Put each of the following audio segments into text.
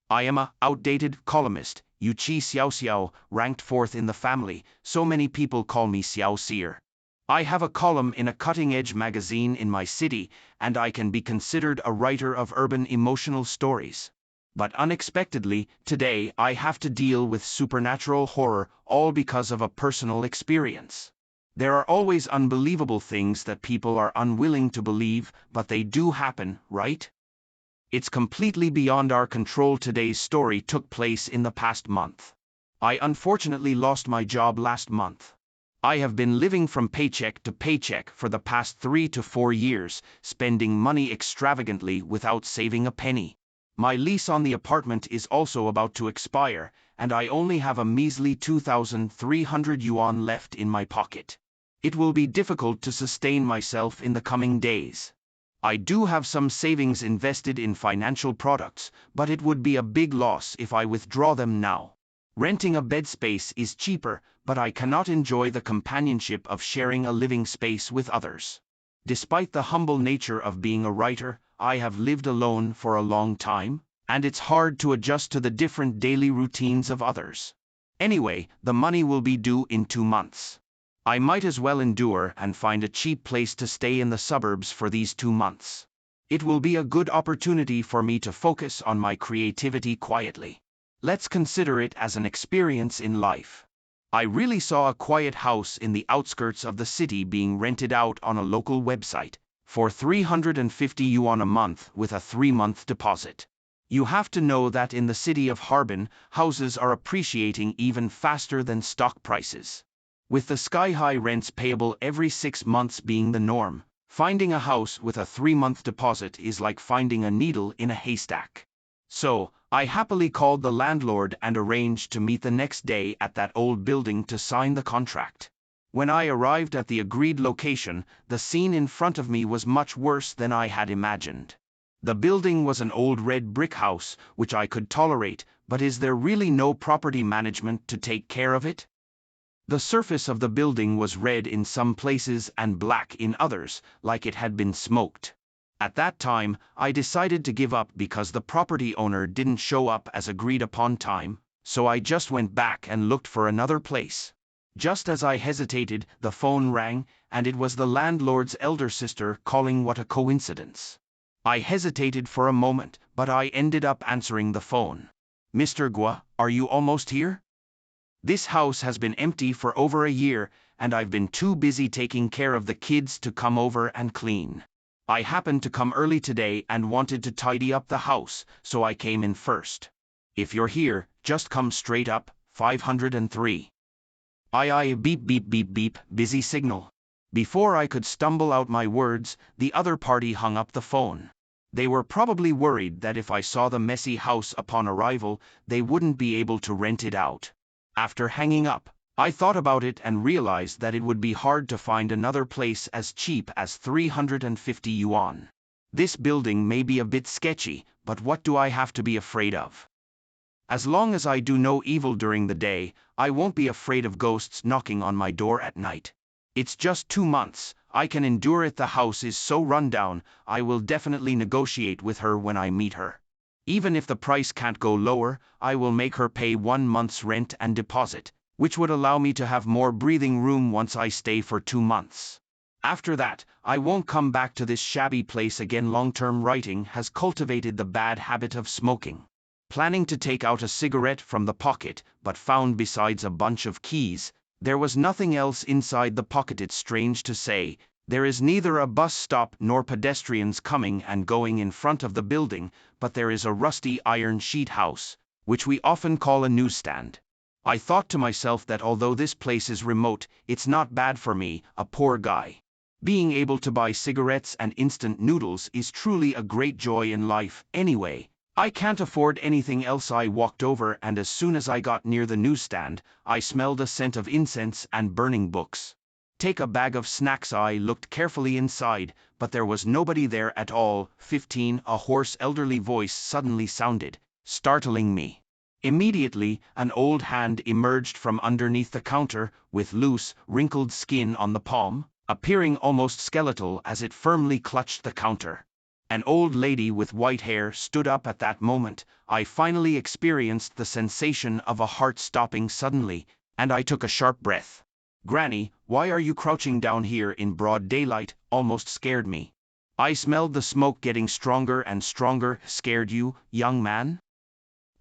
I am a outdated columnist, Yu Chi Xiao Xiao, ranked fourth in the family, so many people call me Xiao Seer. I have a column in a cutting-edge magazine in my city, and I can be considered a writer of urban emotional stories. But unexpectedly, today I have to deal with supernatural horror, all because of a personal experience. There are always unbelievable things that people are unwilling to believe, but they do happen, right? It's completely beyond our control. Today's story took place in the past month. I unfortunately lost my job last month. I have been living from paycheck to paycheck for the past 3 to 4 years, spending money extravagantly without saving a penny. My lease on the apartment is also about to expire, and I only have a measly 2,300 yuan left in my pocket. It will be difficult to sustain myself in the coming days. I do have some savings invested in financial products, but it would be a big loss if I withdraw them now. Renting a bed space is cheaper, but I cannot enjoy the companionship of sharing a living space with others. Despite the humble nature of being a writer, I have lived alone for a long time, and it's hard to adjust to the different daily routines of others. Anyway, the money will be due in 2 months. I might as well endure and find a cheap place to stay in the suburbs for these 2 months. It will be a good opportunity for me to focus on my creativity quietly. Let's consider it as an experience in life. I really saw a quiet house in the outskirts of the city being rented out on a local website for 350 yuan a month with a 3-month deposit. You have to know that in the city of Harbin, houses are appreciating even faster than stock prices. With the sky-high rents payable every 6 months being the norm, finding a house with a 3-month deposit is like finding a needle in a haystack. So, I happily called the landlord and arranged to meet the next day at that old building to sign the contract. When I arrived at the agreed location, the scene in front of me was much worse than I had imagined. The building was an old red brick house, which I could tolerate, but is there really no property management to take care of it? The surface of the building was red in some places and black in others, like it had been smoked. At that time, I decided to give up because the property owner didn't show up as agreed upon time, so I just went back and looked for another place. Just as I hesitated, the phone rang, and it was the landlord's elder sister calling. What a coincidence. I hesitated for a moment, but I ended up answering the phone. Mr. Gua, are you almost here? This house has been empty for over a year, and I've been too busy taking care of the kids to come over and clean. I happened to come early today and wanted to tidy up the house, so I came in first. If you're here, just come straight up, 503. Aye, beep beep beep beep, busy signal. Before I could stumble out my words, the other party hung up the phone. They were probably worried that if I saw the messy house upon arrival, they wouldn't be able to rent it out. After hanging up, I thought about it and realized that it would be hard to find another place as cheap as 350 yuan. This building may be a bit sketchy, but what do I have to be afraid of? As long as I do no evil during the day, I won't be afraid of ghosts knocking on my door at night. It's just 2 months, I can endure it. The house is so run down, I will definitely negotiate with her when I meet her. Even if the price can't go lower, I will make her pay 1 month's rent and deposit, which would allow me to have more breathing room once I stay for 2 months. After that, I won't come back to this shabby place again. Long-term writing has cultivated the bad habit of smoking. Planning to take out a cigarette from the pocket, but found besides a bunch of keys, there was nothing else inside the pocket. It's strange to say, there is neither a bus stop nor pedestrians coming and going in front of the building, but there is a rusty iron sheet house, which we often call a newsstand. I thought to myself that although this place is remote, it's not bad for me, a poor guy. Being able to buy cigarettes and instant noodles is truly a great joy in life. Anyway, I can't afford anything else. I walked over, and as soon as I got near the newsstand, I smelled a scent of incense and burning books. Take a bag of snacks. I looked carefully inside, but there was nobody there at all. 15. A hoarse elderly voice suddenly sounded, startling me. Immediately, an old hand emerged from underneath the counter, with loose, wrinkled skin on the palm, appearing almost skeletal as it firmly clutched the counter. An old lady with white hair stood up at that moment. I finally experienced the sensation of a heart stopping suddenly, and I took a sharp breath. "Granny, why are you crouching down here in broad daylight?" almost scared me. I smelled the smoke getting stronger and stronger. "Scared you, young man?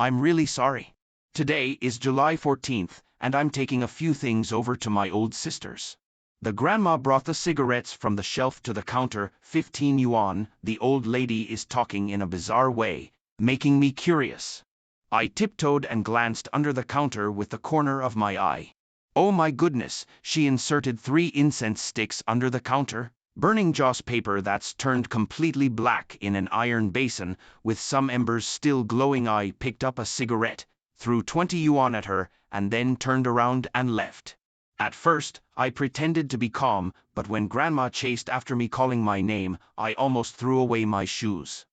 I'm really sorry. Today is July 14th, and I'm taking a few things over to my old sister's." The grandma brought the cigarettes from the shelf to the counter. 15 yuan. The old lady is talking in a bizarre way, making me curious. I tiptoed and glanced under the counter with the corner of my eye. Oh my goodness, she inserted 3 incense sticks under the counter, burning joss paper that's turned completely black in an iron basin, with some embers still glowing. I picked up a cigarette, threw 20 yuan at her, and then turned around and left. At first, I pretended to be calm, but when Grandma chased after me calling my name, I almost threw away my shoes.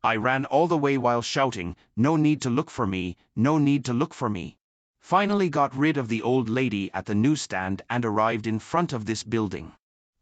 I ran all the way while shouting, "No need to look for me, no need to look for me." Finally got rid of the old lady at the newsstand and arrived in front of this building.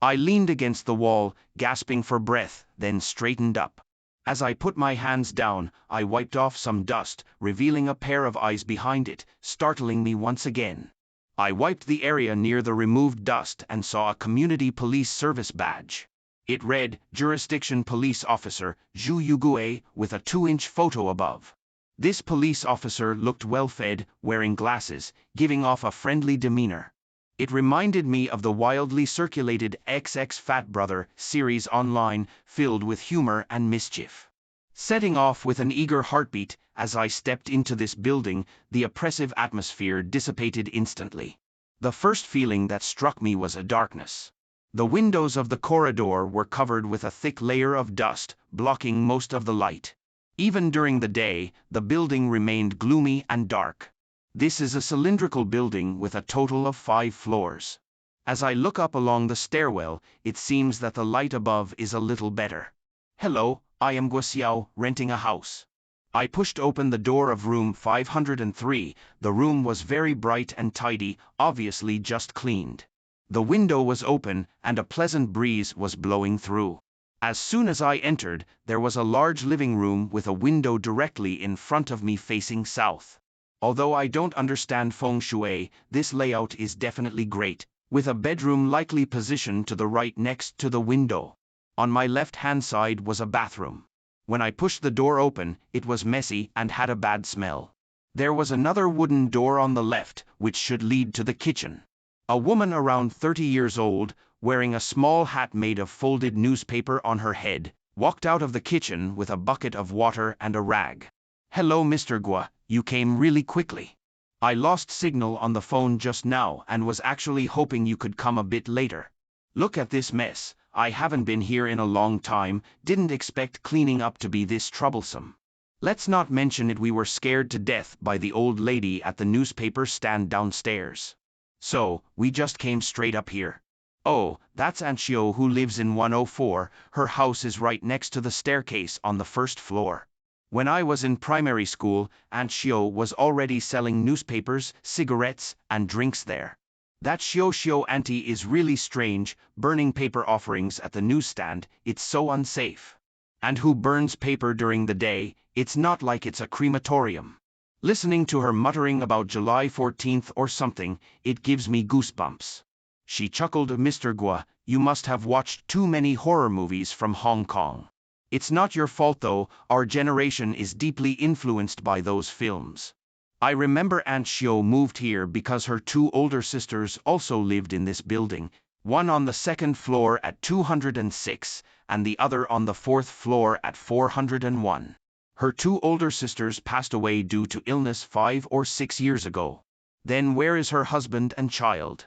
I leaned against the wall, gasping for breath, then straightened up. As I put my hands down, I wiped off some dust, revealing a pair of eyes behind it, startling me once again. I wiped the area near the removed dust and saw a community police service badge. It read, "Jurisdiction Police Officer, Zhu Yugue," with a 2-inch photo above. This police officer looked well-fed, wearing glasses, giving off a friendly demeanor. It reminded me of the wildly circulated XX Fat Brother series online, filled with humor and mischief. Setting off with an eager heartbeat, as I stepped into this building, the oppressive atmosphere dissipated instantly. The first feeling that struck me was a darkness. The windows of the corridor were covered with a thick layer of dust, blocking most of the light. Even during the day, the building remained gloomy and dark. This is a cylindrical building with a total of 5 floors. As I look up along the stairwell, it seems that the light above is a little better. "Hello, I am Guo, renting a house." I pushed open the door of room 503. The room was very bright and tidy, obviously just cleaned. The window was open, and a pleasant breeze was blowing through. As soon as I entered, there was a large living room with a window directly in front of me facing south. Although I don't understand feng shui, this layout is definitely great, with a bedroom likely positioned to the right next to the window. On my left-hand side was a bathroom. When I pushed the door open, it was messy and had a bad smell. There was another wooden door on the left, which should lead to the kitchen. A woman around 30 years old, wearing a small hat made of folded newspaper on her head, walked out of the kitchen with a bucket of water and a rag. "Hello, Mr. Guo, you came really quickly. I lost signal on the phone just now and was actually hoping you could come a bit later. Look at this mess. I haven't been here in a long time, didn't expect cleaning up to be this troublesome. Let's not mention it, we were scared to death by the old lady at the newspaper stand downstairs. So, we just came straight up here. Oh, that's Aunt Xiao who lives in 104, her house is right next to the staircase on the first floor. When I was in primary school, Aunt Xiao was already selling newspapers, cigarettes, and drinks there. That Xiao auntie is really strange, burning paper offerings at the newsstand, it's so unsafe. And who burns paper during the day? It's not like it's a crematorium." Listening to her muttering about July 14th or something, it gives me goosebumps. She chuckled. "Mr. Guo, you must have watched too many horror movies from Hong Kong. It's not your fault though, our generation is deeply influenced by those films. I remember Aunt Xiao moved here because her 2 older sisters also lived in this building, one on the 2nd floor at 206, and the other on the 4th floor at 401. Her 2 older sisters passed away due to illness 5 or 6 years ago. Then where is her husband and child?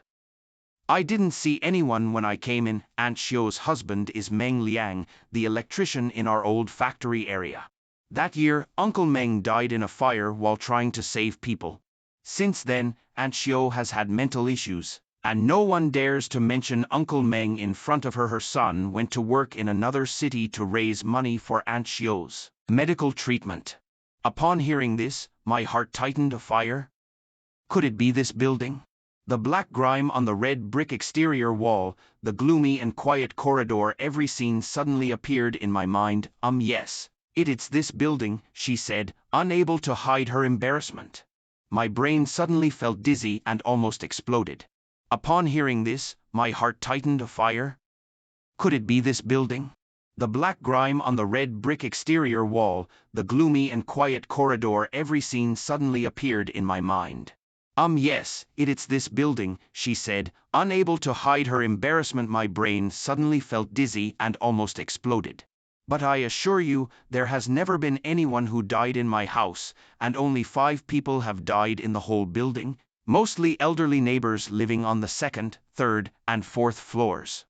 I didn't see anyone when I came in. Aunt Xiao's husband is Meng Liang, the electrician in our old factory area. That year, Uncle Meng died in a fire while trying to save people. Since then, Aunt Xiao has had mental issues, and no one dares to mention Uncle Meng in front of her. Her son went to work in another city to raise money for Aunt Xiao's medical treatment. Upon hearing this, my heart tightened a fire. Could it be this building? The black grime on the red brick exterior wall, the gloomy and quiet corridor, every scene suddenly appeared in my mind. Yes, it's this building, she said, unable to hide her embarrassment. My brain suddenly felt dizzy and almost exploded. Upon hearing this, my heart tightened a fire. Could it be this building? The black grime on the red brick exterior wall, the gloomy and quiet corridor, every scene suddenly appeared in my mind. Yes, it's this building, she said, unable to hide her embarrassment. My brain suddenly felt dizzy and almost exploded. But I assure you, there has never been anyone who died in my house, and only 5 people have died in the whole building, mostly elderly neighbors living on the 2nd, 3rd, and 4th floors.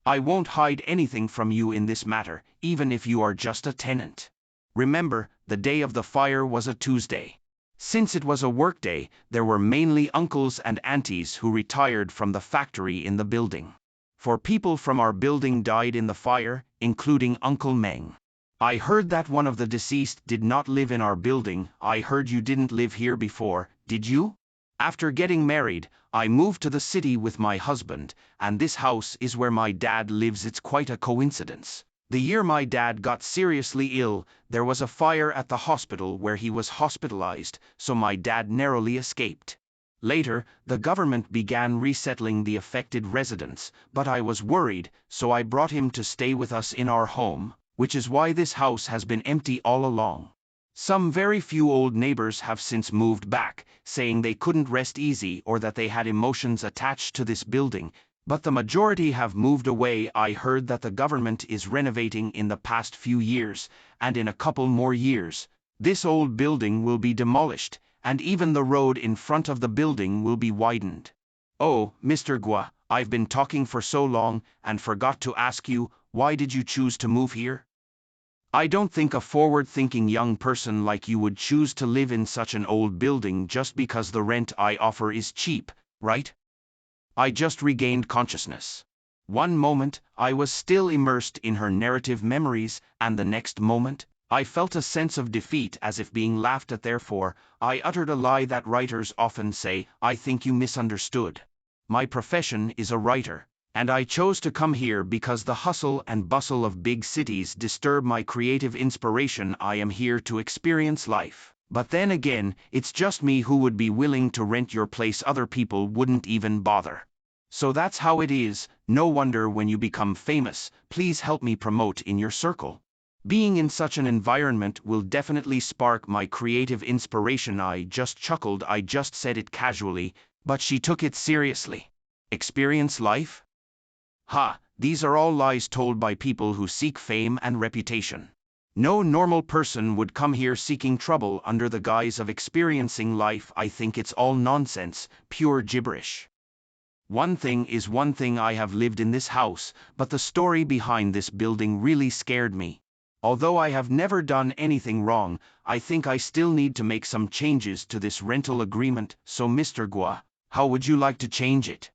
I won't hide anything from you in this matter, even if you are just a tenant. Remember, the day of the fire was a Tuesday. Since it was a workday, there were mainly uncles and aunties who retired from the factory in the building. 4 people from our building died in the fire, including Uncle Meng. I heard that one of the deceased did not live in our building. I heard you didn't live here before, did you? After getting married, I moved to the city with my husband, and this house is where my dad lives. It's quite a coincidence. The year my dad got seriously ill, there was a fire at the hospital where he was hospitalized, so my dad narrowly escaped. Later, the government began resettling the affected residents, but I was worried, so I brought him to stay with us in our home, which is why this house has been empty all along. Some very few old neighbors have since moved back, saying they couldn't rest easy or that they had emotions attached to this building, but the majority have moved away. I heard that the government is renovating in the past few years, and in a couple more years, this old building will be demolished, and even the road in front of the building will be widened. Oh, Mr. Gua, I've been talking for so long and forgot to ask you, why did you choose to move here? I don't think a forward-thinking young person like you would choose to live in such an old building just because the rent I offer is cheap, right? I just regained consciousness. One moment, I was still immersed in her narrative memories, and the next moment, I felt a sense of defeat as if being laughed at. Therefore, I uttered a lie that writers often say. I think you misunderstood. My profession is a writer, and I chose to come here because the hustle and bustle of big cities disturb my creative inspiration. I am here to experience life. But then again, it's just me who would be willing to rent your place. Other people wouldn't even bother. So that's how it is. No wonder when you become famous, please help me promote in your circle. Being in such an environment will definitely spark my creative inspiration. I just chuckled. I just said it casually, but she took it seriously. Experience life? Ha, these are all lies told by people who seek fame and reputation. No normal person would come here seeking trouble under the guise of experiencing life. I think it's all nonsense, pure gibberish. One thing is one thing, I have lived in this house, but the story behind this building really scared me. Although I have never done anything wrong, I think I still need to make some changes to this rental agreement. So Mr. Gua, how would you like to change it?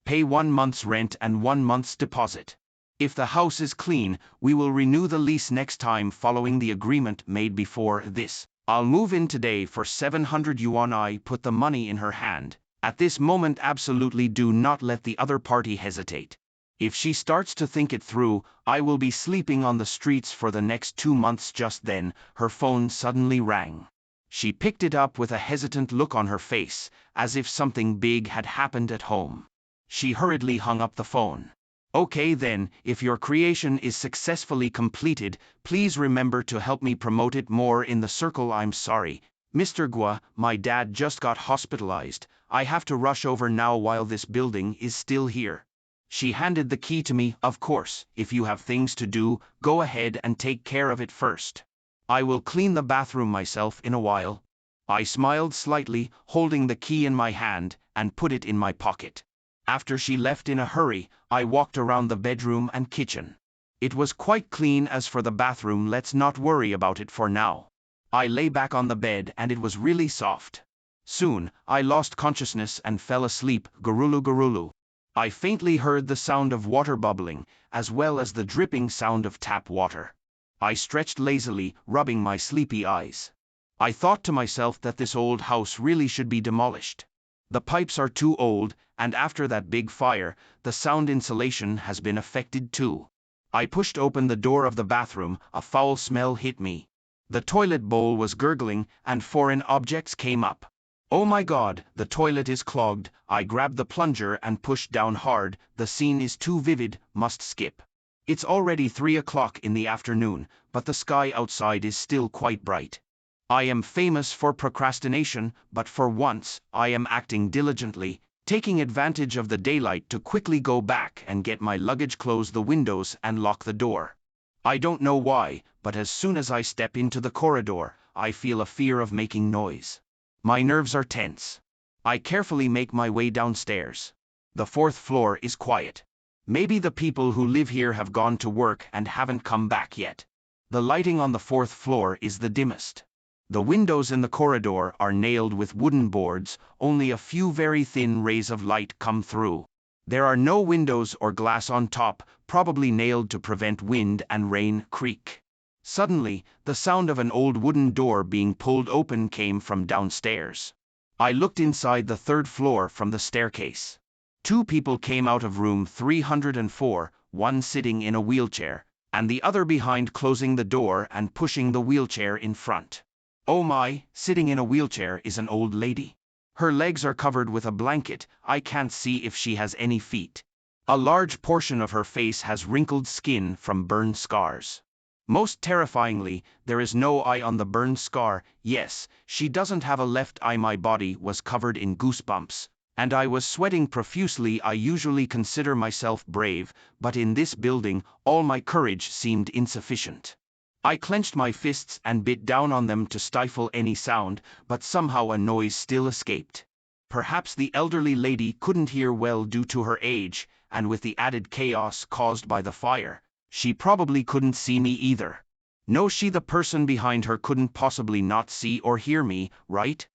Pay 1 month's rent and 1 month's deposit. If the house is clean, we will renew the lease next time following the agreement made before this. I'll move in today for 700 yuan. I put the money in her hand. At this moment, absolutely do not let the other party hesitate. If she starts to think it through, I will be sleeping on the streets for the next 2 months. Just then, her phone suddenly rang. She picked it up with a hesitant look on her face, as if something big had happened at home. She hurriedly hung up the phone. Okay then, if your creation is successfully completed, please remember to help me promote it more in the circle. I'm sorry, Mr. Gua, my dad just got hospitalized. I have to rush over now while this building is still here. She handed the key to me. Of course, if you have things to do, go ahead and take care of it first. I will clean the bathroom myself in a while. I smiled slightly, holding the key in my hand, and put it in my pocket. After she left in a hurry, I walked around the bedroom and kitchen. It was quite clean. As for the bathroom, let's not worry about it for now. I lay back on the bed and it was really soft. Soon, I lost consciousness and fell asleep. Gurulu gurulu. I faintly heard the sound of water bubbling, as well as the dripping sound of tap water. I stretched lazily, rubbing my sleepy eyes. I thought to myself that this old house really should be demolished. The pipes are too old, and after that big fire, the sound insulation has been affected too. I pushed open the door of the bathroom, a foul smell hit me. The toilet bowl was gurgling, and foreign objects came up. Oh my God, the toilet is clogged. I grabbed the plunger and pushed down hard. The scene is too vivid, must skip. It's already 3 o'clock in the afternoon, but the sky outside is still quite bright. I am famous for procrastination, but for once, I am acting diligently, taking advantage of the daylight to quickly go back and get my luggage, close the windows and lock the door. I don't know why, but as soon as I step into the corridor, I feel a fear of making noise. My nerves are tense. I carefully make my way downstairs. The 4th floor is quiet. Maybe the people who live here have gone to work and haven't come back yet. The lighting on the 4th floor is the dimmest. The windows in the corridor are nailed with wooden boards, only a few very thin rays of light come through. There are no windows or glass on top, probably nailed to prevent wind and rain. Creak. Suddenly, the sound of an old wooden door being pulled open came from downstairs. I looked inside the 3rd floor from the staircase. 2 people came out of room 304, one sitting in a wheelchair, and the other behind, closing the door and pushing the wheelchair in front. Oh my, sitting in a wheelchair is an old lady. Her legs are covered with a blanket. I can't see if she has any feet. A large portion of her face has wrinkled skin from burn scars. Most terrifyingly, there is no eye on the burn scar. Yes, she doesn't have a left eye. My body was covered in goosebumps, and I was sweating profusely. I usually consider myself brave, but in this building, all my courage seemed insufficient. I clenched my fists and bit down on them to stifle any sound, but somehow a noise still escaped. Perhaps the elderly lady couldn't hear well due to her age, and with the added chaos caused by the fire, she probably couldn't see me either. No, she, the person behind her, couldn't possibly not see or hear me, right?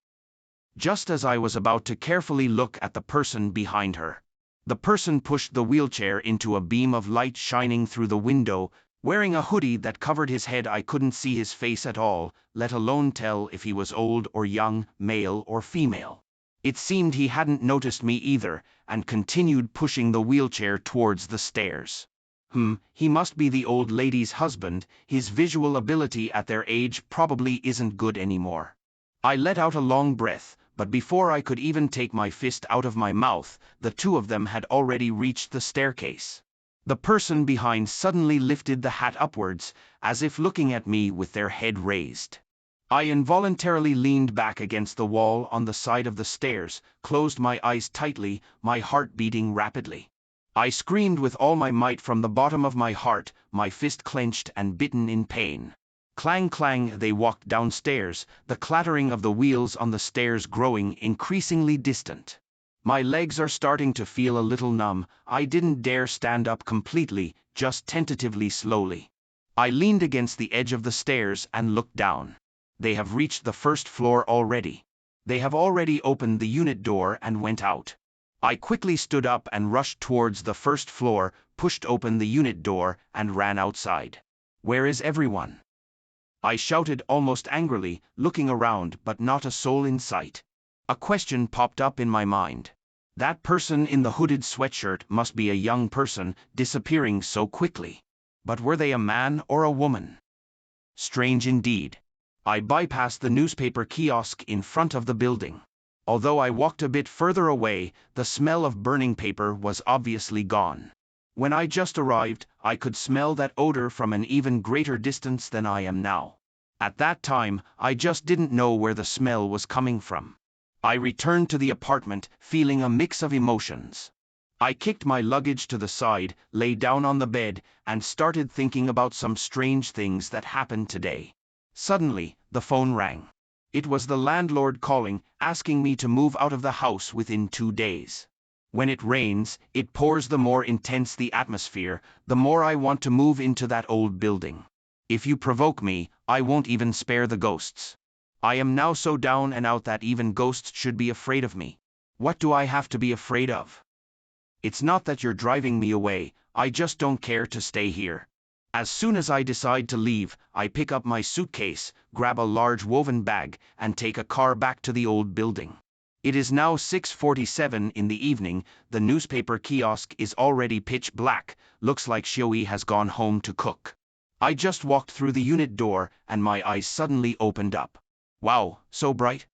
Just as I was about to carefully look at the person behind her, the person pushed the wheelchair into a beam of light shining through the window. Wearing a hoodie that covered his head, I couldn't see his face at all, let alone tell if he was old or young, male or female. It seemed he hadn't noticed me either, and continued pushing the wheelchair towards the stairs. He must be the old lady's husband. His visual ability at their age probably isn't good anymore. I let out a long breath, but before I could even take my fist out of my mouth, the 2 of them had already reached the staircase. The person behind suddenly lifted the hat upwards, as if looking at me with their head raised. I involuntarily leaned back against the wall on the side of the stairs, closed my eyes tightly, my heart beating rapidly. I screamed with all my might from the bottom of my heart, my fist clenched and bitten in pain. Clang clang, they walked downstairs, the clattering of the wheels on the stairs growing increasingly distant. My legs are starting to feel a little numb. I didn't dare stand up completely, just tentatively, slowly. I leaned against the edge of the stairs and looked down. They have reached the 1st floor already. They have already opened the unit door and went out. I quickly stood up and rushed towards the 1st floor, pushed open the unit door, and ran outside. Where is everyone? I shouted almost angrily, looking around, but not a soul in sight. A question popped up in my mind. That person in the hooded sweatshirt must be a young person, disappearing so quickly. But were they a man or a woman? Strange indeed. I bypassed the newspaper kiosk in front of the building. Although I walked a bit further away, the smell of burning paper was obviously gone. When I just arrived, I could smell that odor from an even greater distance than I am now. At that time, I just didn't know where the smell was coming from. I returned to the apartment, feeling a mix of emotions. I kicked my luggage to the side, lay down on the bed, and started thinking about some strange things that happened today. Suddenly, the phone rang. It was the landlord calling, asking me to move out of the house within 2 days. When it rains, it pours. The more intense the atmosphere, the more I want to move into that old building. If you provoke me, I won't even spare the ghosts. I am now so down and out that even ghosts should be afraid of me. What do I have to be afraid of? It's not that you're driving me away, I just don't care to stay here. As soon as I decide to leave, I pick up my suitcase, grab a large woven bag, and take a car back to the old building. It is now 6:47 in the evening, the newspaper kiosk is already pitch black, looks like Xioi has gone home to cook. I just walked through the unit door, and my eyes suddenly opened up. Wow, so bright?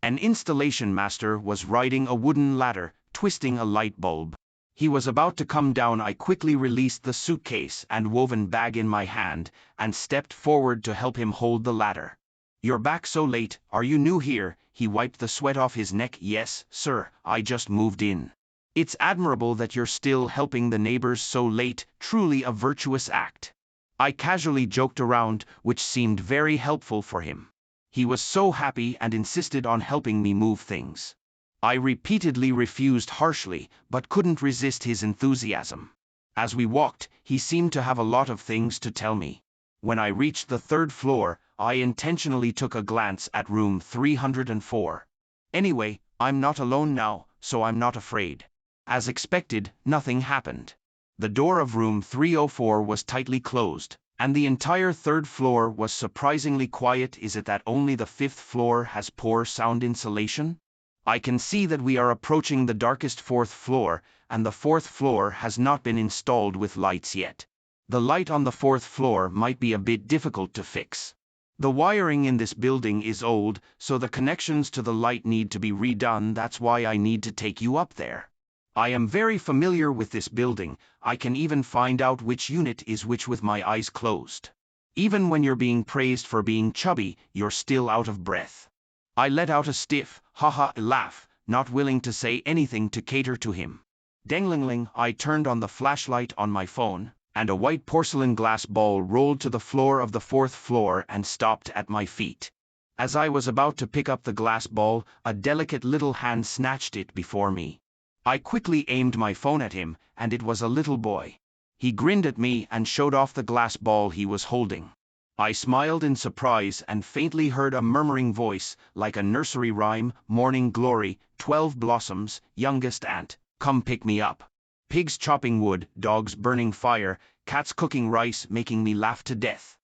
An installation master was riding a wooden ladder, twisting a light bulb. He was about to come down. I quickly released the suitcase and woven bag in my hand, and stepped forward to help him hold the ladder. "You're back so late, are you new here?" He wiped the sweat off his neck. "Yes, sir, I just moved in." "It's admirable that you're still helping the neighbors so late, truly a virtuous act." I casually joked around, which seemed very helpful for him. He was so happy and insisted on helping me move things. I repeatedly refused harshly, but couldn't resist his enthusiasm. As we walked, he seemed to have a lot of things to tell me. When I reached the third floor, I intentionally took a glance at room 304. Anyway, I'm not alone now, so I'm not afraid. As expected, nothing happened. The door of room 304 was tightly closed, and the entire third floor was surprisingly quiet. Is it that only the fifth floor has poor sound insulation? I can see that we are approaching the darkest fourth floor, and the fourth floor has not been installed with lights yet. The light on the fourth floor might be a bit difficult to fix. The wiring in this building is old, so the connections to the light need to be redone. That's why I need to take you up there. I am very familiar with this building. I can even find out which unit is which with my eyes closed. Even when you're being praised for being chubby, you're still out of breath. I let out a stiff, haha laugh, not willing to say anything to cater to him. Denglingling, I turned on the flashlight on my phone, and a white porcelain glass ball rolled to the floor of the fourth floor and stopped at my feet. As I was about to pick up the glass ball, a delicate little hand snatched it before me. I quickly aimed my phone at him, and it was a little boy. He grinned at me and showed off the glass ball he was holding. I smiled in surprise and faintly heard a murmuring voice, like a nursery rhyme: "Morning glory, 12 blossoms, youngest ant, come pick me up." Pigs chopping wood, dogs burning fire, cats cooking rice, making me laugh to death.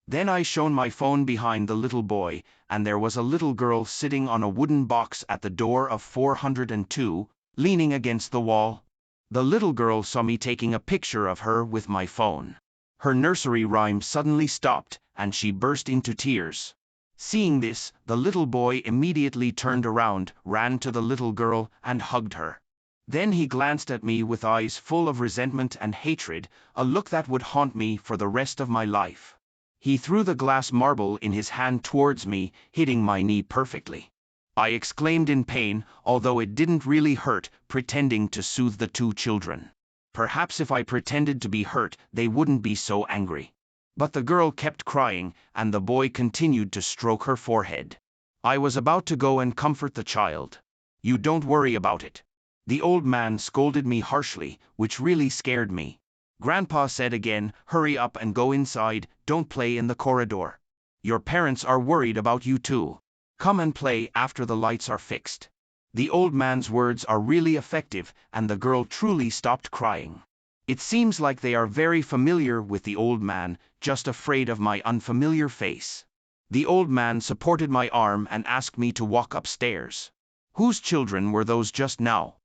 Then I shone my phone behind the little boy, and there was a little girl sitting on a wooden box at the door of 402, leaning against the wall. The little girl saw me taking a picture of her with my phone. Her nursery rhyme suddenly stopped, and she burst into tears. Seeing this, the little boy immediately turned around, ran to the little girl, and hugged her. Then he glanced at me with eyes full of resentment and hatred, a look that would haunt me for the rest of my life. He threw the glass marble in his hand towards me, hitting my knee perfectly. I exclaimed in pain, although it didn't really hurt, pretending to soothe the two children. Perhaps if I pretended to be hurt, they wouldn't be so angry. But the girl kept crying, and the boy continued to stroke her forehead. I was about to go and comfort the child. "You don't worry about it." The old man scolded me harshly, which really scared me. Grandpa said again, "Hurry up and go inside, don't play in the corridor. Your parents are worried about you too. Come and play after the lights are fixed." The old man's words are really effective, and the girl truly stopped crying. It seems like they are very familiar with the old man, just afraid of my unfamiliar face. The old man supported my arm and asked me to walk upstairs. "Whose children were those just now?"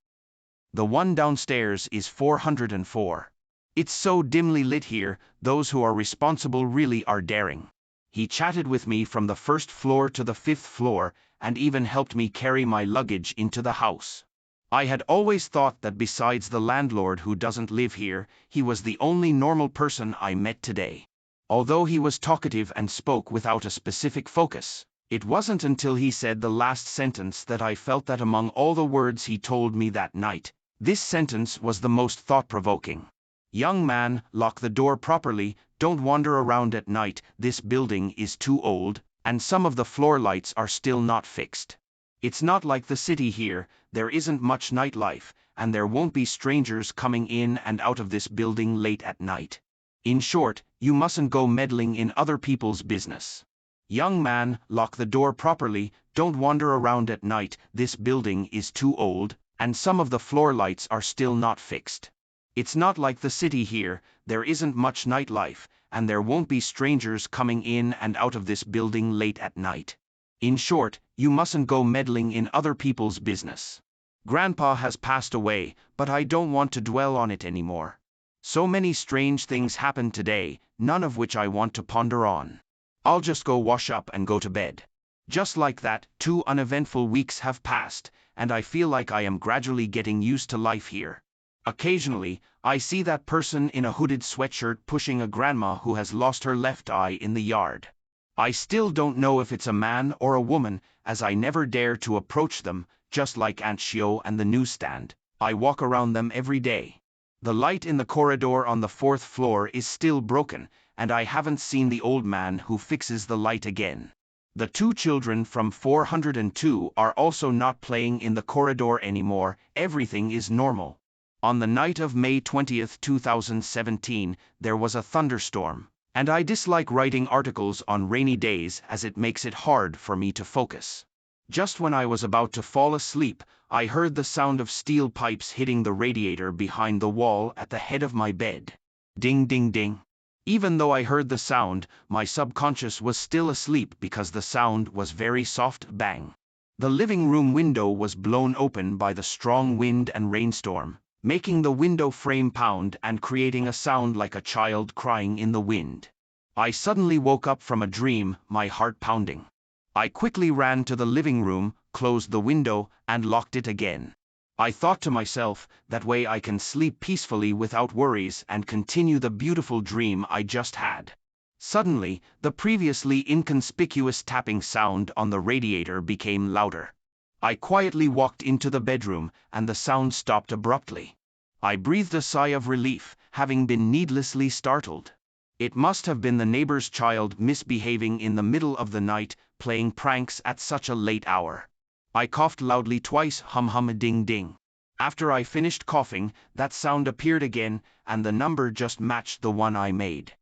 "The one downstairs is 404. It's so dimly lit here, those who are responsible really are daring." He chatted with me from the first floor to the fifth floor, and even helped me carry my luggage into the house. I had always thought that besides the landlord who doesn't live here, he was the only normal person I met today. Although he was talkative and spoke without a specific focus, it wasn't until he said the last sentence that I felt that among all the words he told me that night, this sentence was the most thought-provoking. "Young man, lock the door properly, don't wander around at night, this building is too old, and some of the floor lights are still not fixed. It's not like the city here, there isn't much nightlife, and there won't be strangers coming in and out of this building late at night. In short, you mustn't go meddling in other people's business. Young man, lock the door properly, don't wander around at night, this building is too old, and some of the floor lights are still not fixed. It's not like the city here, there isn't much nightlife, and there won't be strangers coming in and out of this building late at night. In short, you mustn't go meddling in other people's business. Grandpa has passed away, but I don't want to dwell on it anymore. So many strange things happened today, none of which I want to ponder on. I'll just go wash up and go to bed. Just like that, 2 uneventful weeks have passed, and I feel like I am gradually getting used to life here. Occasionally, I see that person in a hooded sweatshirt pushing a grandma who has lost her left eye in the yard. I still don't know if it's a man or a woman, as I never dare to approach them, just like Aunt Shio and the newsstand. I walk around them every day. The light in the corridor on the 4th floor is still broken, and I haven't seen the old man who fixes the light again. The 2 children from 402 are also not playing in the corridor anymore, everything is normal. On the night of May 20th, 2017, there was a thunderstorm, and I dislike writing articles on rainy days as it makes it hard for me to focus. Just when I was about to fall asleep, I heard the sound of steel pipes hitting the radiator behind the wall at the head of my bed. Ding ding ding. Even though I heard the sound, my subconscious was still asleep because the sound was very soft. Bang. The living room window was blown open by the strong wind and rainstorm, making the window frame pound and creating a sound like a child crying in the wind. I suddenly woke up from a dream, my heart pounding. I quickly ran to the living room, closed the window, and locked it again. I thought to myself, that way I can sleep peacefully without worries and continue the beautiful dream I just had. Suddenly, the previously inconspicuous tapping sound on the radiator became louder. I quietly walked into the bedroom, and the sound stopped abruptly. I breathed a sigh of relief, having been needlessly startled. It must have been the neighbor's child misbehaving in the middle of the night, playing pranks at such a late hour. I coughed loudly twice, ding ding. After I finished coughing, that sound appeared again, and the number just matched the one I made.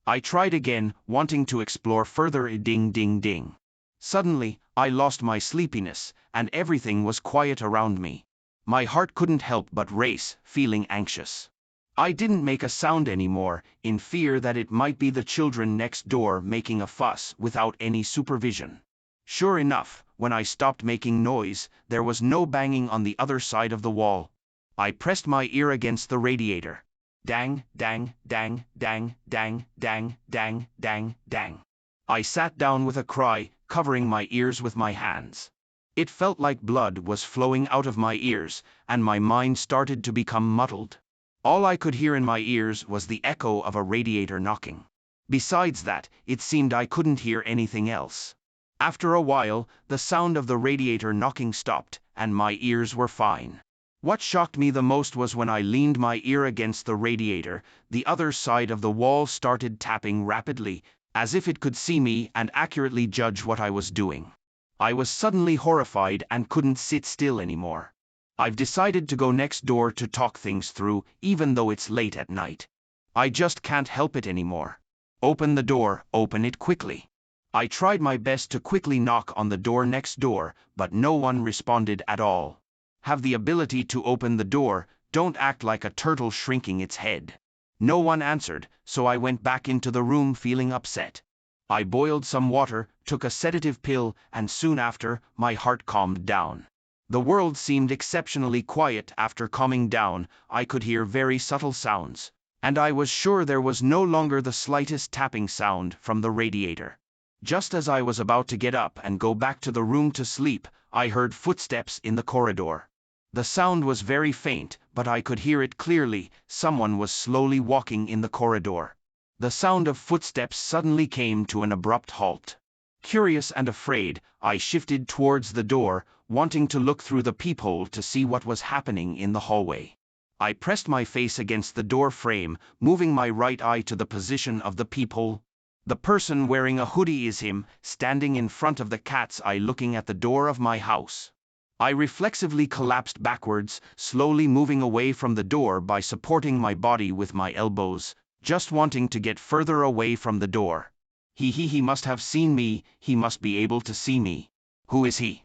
I tried again, wanting to explore further. Ding ding ding. Suddenly, I lost my sleepiness, and everything was quiet around me. My heart couldn't help but race, feeling anxious. I didn't make a sound anymore, in fear that it might be the children next door making a fuss without any supervision. Sure enough, when I stopped making noise, there was no banging on the other side of the wall. I pressed my ear against the radiator. Dang, dang, dang, dang, dang, dang, dang, dang, dang. I sat down with a cry, covering my ears with my hands. It felt like blood was flowing out of my ears, and my mind started to become muddled. All I could hear in my ears was the echo of a radiator knocking. Besides that, it seemed I couldn't hear anything else. After a while, the sound of the radiator knocking stopped, and my ears were fine. What shocked me the most was when I leaned my ear against the radiator, the other side of the wall started tapping rapidly, as if it could see me and accurately judge what I was doing. I was suddenly horrified and couldn't sit still anymore. I've decided to go next door to talk things through, even though it's late at night. I just can't help it anymore. Open the door, open it quickly. I tried my best to quickly knock on the door next door, but no one responded at all. Have the ability to open the door, don't act like a turtle shrinking its head. No one answered, so I went back into the room feeling upset. I boiled some water, took a sedative pill, and soon after, my heart calmed down. The world seemed exceptionally quiet after calming down. I could hear very subtle sounds, and I was sure there was no longer the slightest tapping sound from the radiator. Just as I was about to get up and go back to the room to sleep, I heard footsteps in the corridor. The sound was very faint, but I could hear it clearly. Someone was slowly walking in the corridor. The sound of footsteps suddenly came to an abrupt halt. Curious and afraid, I shifted towards the door, wanting to look through the peephole to see what was happening in the hallway. I pressed my face against the door frame, moving my right eye to the position of the peephole. The person wearing a hoodie is him, standing in front of the cat's eye looking at the door of my house. I reflexively collapsed backwards, slowly moving away from the door by supporting my body with my elbows, just wanting to get further away from the door. He must have seen me, he must be able to see me. Who is he?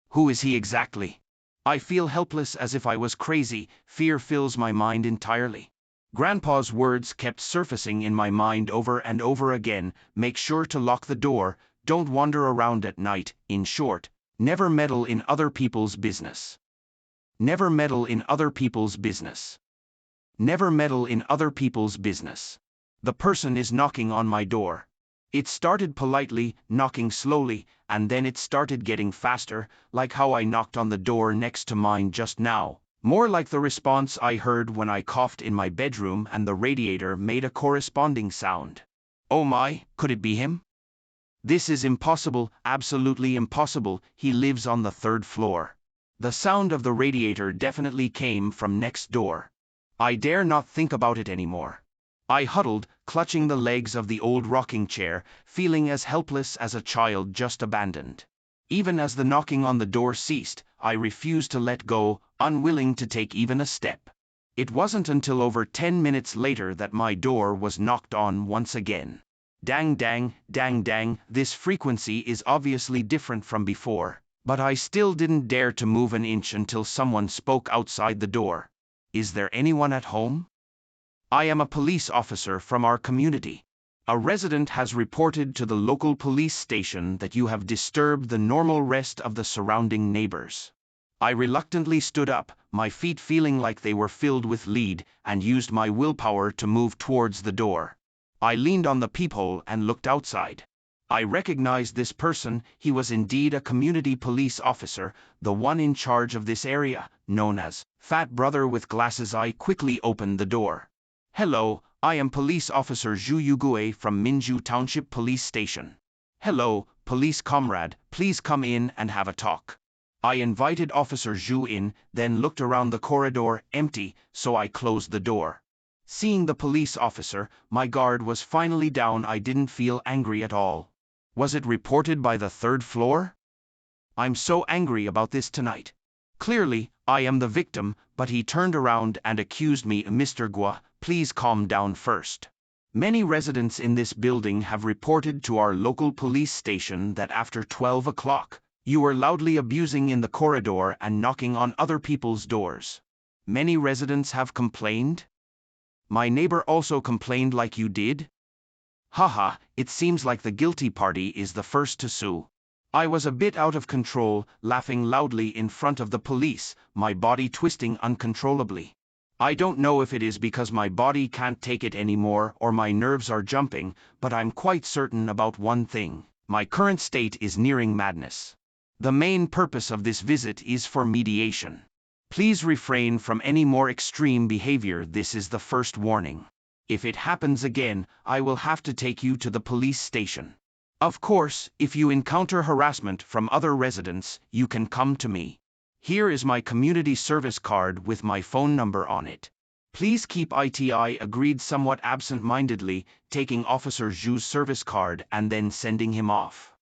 Who is he exactly? I feel helpless as if I was crazy, fear fills my mind entirely. Grandpa's words kept surfacing in my mind over and over again, make sure to lock the door, don't wander around at night, in short, never meddle in other people's business. Never meddle in other people's business. Never meddle in other people's business. The person is knocking on my door. It started politely, knocking slowly, and then it started getting faster, like how I knocked on the door next to mine just now. More like the response I heard when I coughed in my bedroom and the radiator made a corresponding sound. Oh my, could it be him? This is impossible, absolutely impossible, he lives on the 3rd floor. The sound of the radiator definitely came from next door. I dare not think about it anymore. I huddled, clutching the legs of the old rocking chair, feeling as helpless as a child just abandoned. Even as the knocking on the door ceased, I refused to let go, unwilling to take even a step. It wasn't until over 10 minutes later that my door was knocked on once again. Dang dang, dang dang, this frequency is obviously different from before, but I still didn't dare to move an inch until someone spoke outside the door. Is there anyone at home? I am a police officer from our community. A resident has reported to the local police station that you have disturbed the normal rest of the surrounding neighbors. I reluctantly stood up, my feet feeling like they were filled with lead, and used my willpower to move towards the door. I leaned on the peephole and looked outside. I recognized this person. He was indeed a community police officer, the one in charge of this area, known as Fat Brother with Glasses. I quickly opened the door. Hello, I am Police Officer Zhu Yugue from Minju Township Police Station. Hello, police comrade, please come in and have a talk. I invited Officer Zhu in, then looked around the corridor, empty, so I closed the door. Seeing the police officer, my guard was finally down. I didn't feel angry at all. Was it reported by the 3rd floor? I'm so angry about this tonight. Clearly, I am the victim, but he turned around and accused me. Mr. Gua, please calm down first. Many residents in this building have reported to our local police station that after 12 o'clock, you were loudly abusing in the corridor and knocking on other people's doors. Many residents have complained? My neighbor also complained like you did? Haha, it seems like the guilty party is the first to sue. I was a bit out of control, laughing loudly in front of the police, my body twisting uncontrollably. I don't know if it is because my body can't take it anymore or my nerves are jumping, but I'm quite certain about one thing. My current state is nearing madness. The main purpose of this visit is for mediation. Please refrain from any more extreme behavior. This is the first warning. If it happens again, I will have to take you to the police station. Of course, if you encounter harassment from other residents, you can come to me. Here is my community service card with my phone number on it. Please keep it. I agreed somewhat absent-mindedly, taking Officer Zhu's service card and then sending him off.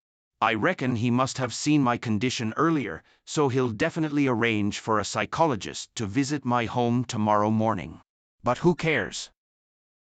I reckon he must have seen my condition earlier, so he'll definitely arrange for a psychologist to visit my home tomorrow morning. But who cares?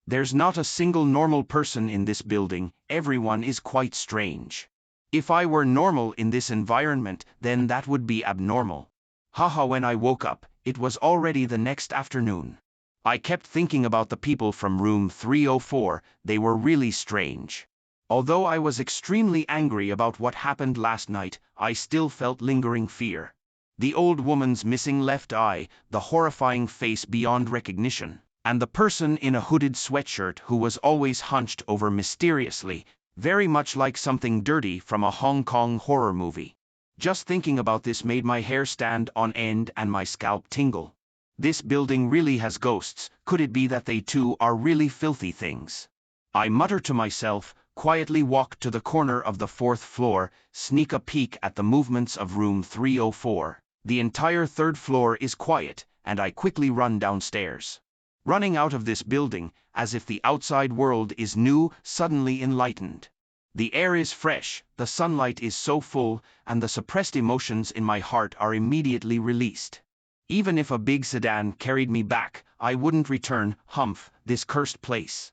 There's not a single normal person in this building. Everyone is quite strange. If I were normal in this environment, then that would be abnormal. Haha, when I woke up, it was already the next afternoon. I kept thinking about the people from room 304, they were really strange. Although I was extremely angry about what happened last night, I still felt lingering fear. The old woman's missing left eye, the horrifying face beyond recognition, and the person in a hooded sweatshirt who was always hunched over mysteriously, very much like something dirty from a Hong Kong horror movie. Just thinking about this made my hair stand on end and my scalp tingle. This building really has ghosts. Could it be that they too are really filthy things? I mutter to myself, quietly walk to the corner of the 4th floor, sneak a peek at the movements of room 304. The entire 3rd floor is quiet, and I quickly run downstairs. Running out of this building, as if the outside world is new, suddenly enlightened. The air is fresh, the sunlight is so full, and the suppressed emotions in my heart are immediately released. Even if a big sedan carried me back, I wouldn't return, humph, this cursed place.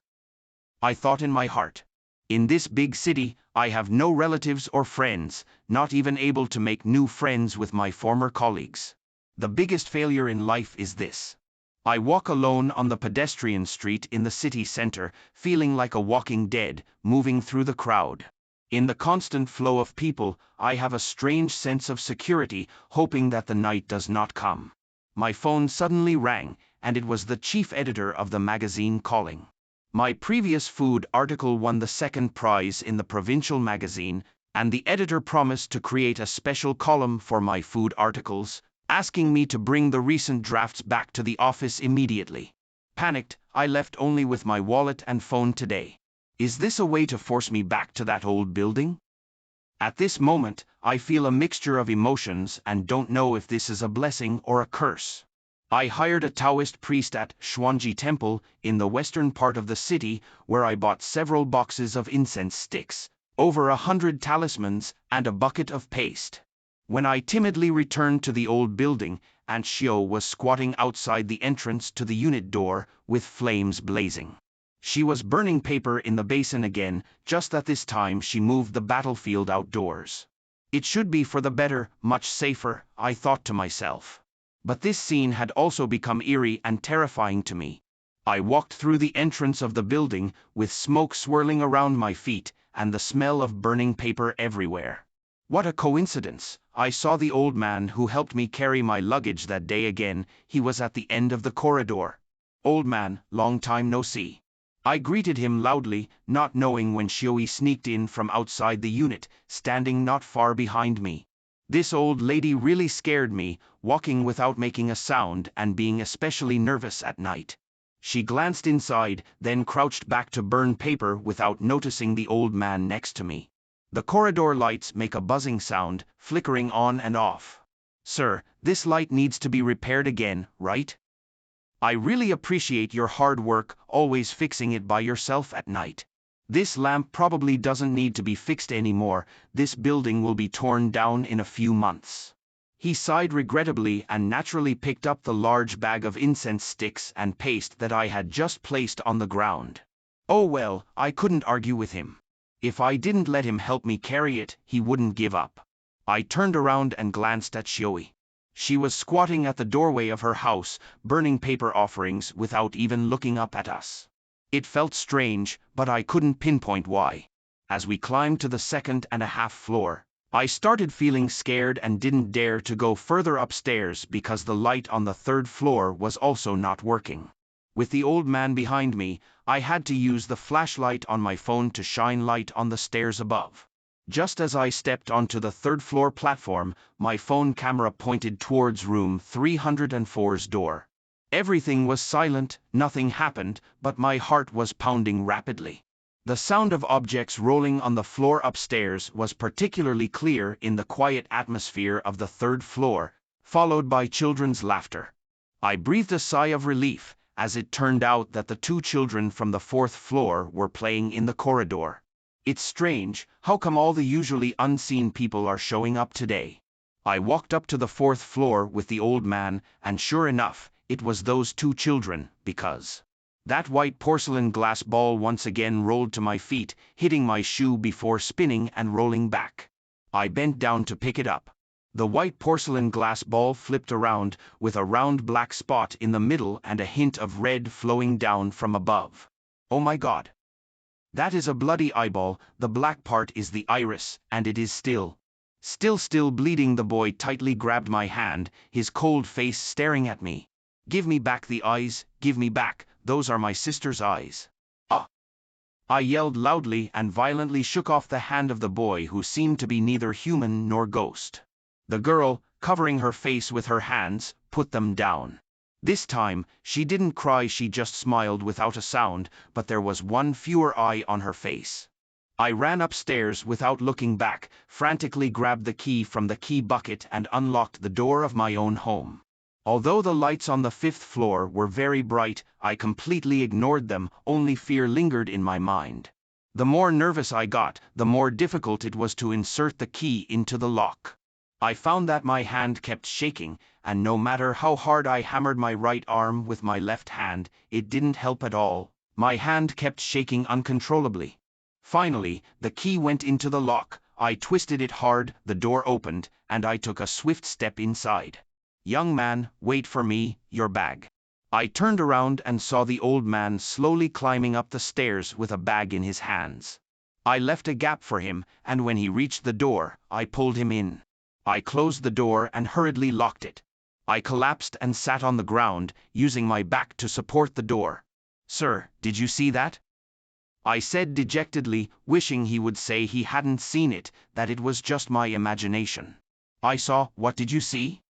I thought in my heart. In this big city, I have no relatives or friends, not even able to make new friends with my former colleagues. The biggest failure in life is this. I walk alone on the pedestrian street in the city center, feeling like a walking dead, moving through the crowd. In the constant flow of people, I have a strange sense of security, hoping that the night does not come. My phone suddenly rang, and it was the chief editor of the magazine calling. My previous food article won the second prize in the provincial magazine, and the editor promised to create a special column for my food articles, asking me to bring the recent drafts back to the office immediately. Panicked, I left only with my wallet and phone today. Is this a way to force me back to that old building? At this moment, I feel a mixture of emotions and don't know if this is a blessing or a curse. I hired a Taoist priest at Xuanji Temple in the western part of the city, where I bought several boxes of incense sticks, over 100 talismans, and a bucket of paste. When I timidly returned to the old building, Aunt Xiao was squatting outside the entrance to the unit door, with flames blazing. She was burning paper in the basin again, just that this time she moved the battlefield outdoors. It should be for the better, much safer, I thought to myself. But this scene had also become eerie and terrifying to me. I walked through the entrance of the building, with smoke swirling around my feet, and the smell of burning paper everywhere. What a coincidence! I saw the old man who helped me carry my luggage that day again. He was at the end of the corridor. Old man, long time no see. I greeted him loudly, not knowing when Xioi sneaked in from outside the unit, standing not far behind me. This old lady really scared me, walking without making a sound and being especially nervous at night. She glanced inside, then crouched back to burn paper without noticing the old man next to me. The corridor lights make a buzzing sound, flickering on and off. Sir, this light needs to be repaired again, right? I really appreciate your hard work, always fixing it by yourself at night. This lamp probably doesn't need to be fixed anymore. This building will be torn down in a few months. He sighed regrettably and naturally picked up the large bag of incense sticks and paste that I had just placed on the ground. Oh well, I couldn't argue with him. If I didn't let him help me carry it, he wouldn't give up. I turned around and glanced at Xioi. She was squatting at the doorway of her house, burning paper offerings without even looking up at us. It felt strange, but I couldn't pinpoint why. As we climbed to the 2.5 floor, I started feeling scared and didn't dare to go further upstairs because the light on the 3rd floor was also not working. With the old man behind me, I had to use the flashlight on my phone to shine light on the stairs above. Just as I stepped onto the 3rd floor platform, my phone camera pointed towards room 304's door. Everything was silent, nothing happened, but my heart was pounding rapidly. The sound of objects rolling on the floor upstairs was particularly clear in the quiet atmosphere of the 3rd floor, followed by children's laughter. I breathed a sigh of relief, as it turned out that the 2 children from the 4th floor were playing in the corridor. It's strange, how come all the usually unseen people are showing up today? I walked up to the 4th floor with the old man, and sure enough, it was those 2 children, because that white porcelain glass ball once again rolled to my feet, hitting my shoe before spinning and rolling back. I bent down to pick it up. The white porcelain glass ball flipped around, with a round black spot in the middle and a hint of red flowing down from above. Oh my God! That is a bloody eyeball. The black part is the iris, and it is still bleeding. The boy tightly grabbed my hand, his cold face staring at me. Give me back the eyes, give me back, those are my sister's eyes. Ah! I yelled loudly and violently shook off the hand of the boy, who seemed to be neither human nor ghost. The girl, covering her face with her hands, put them down. This time, she didn't cry, she just smiled without a sound, but there was one fewer eye on her face. I ran upstairs without looking back, frantically grabbed the key from the key bucket and unlocked the door of my own home. Although the lights on the 5th floor were very bright, I completely ignored them, only fear lingered in my mind. The more nervous I got, the more difficult it was to insert the key into the lock. I found that my hand kept shaking, and no matter how hard I hammered my right arm with my left hand, it didn't help at all. My hand kept shaking uncontrollably. Finally, the key went into the lock. I twisted it hard, the door opened, and I took a swift step inside. Young man, wait for me, your bag. I turned around and saw the old man slowly climbing up the stairs with a bag in his hands. I left a gap for him, and when he reached the door, I pulled him in. I closed the door and hurriedly locked it. I collapsed and sat on the ground, using my back to support the door. "Sir, did you see that?" I said dejectedly, wishing he would say he hadn't seen it, that it was just my imagination. "I saw." "What did you see?"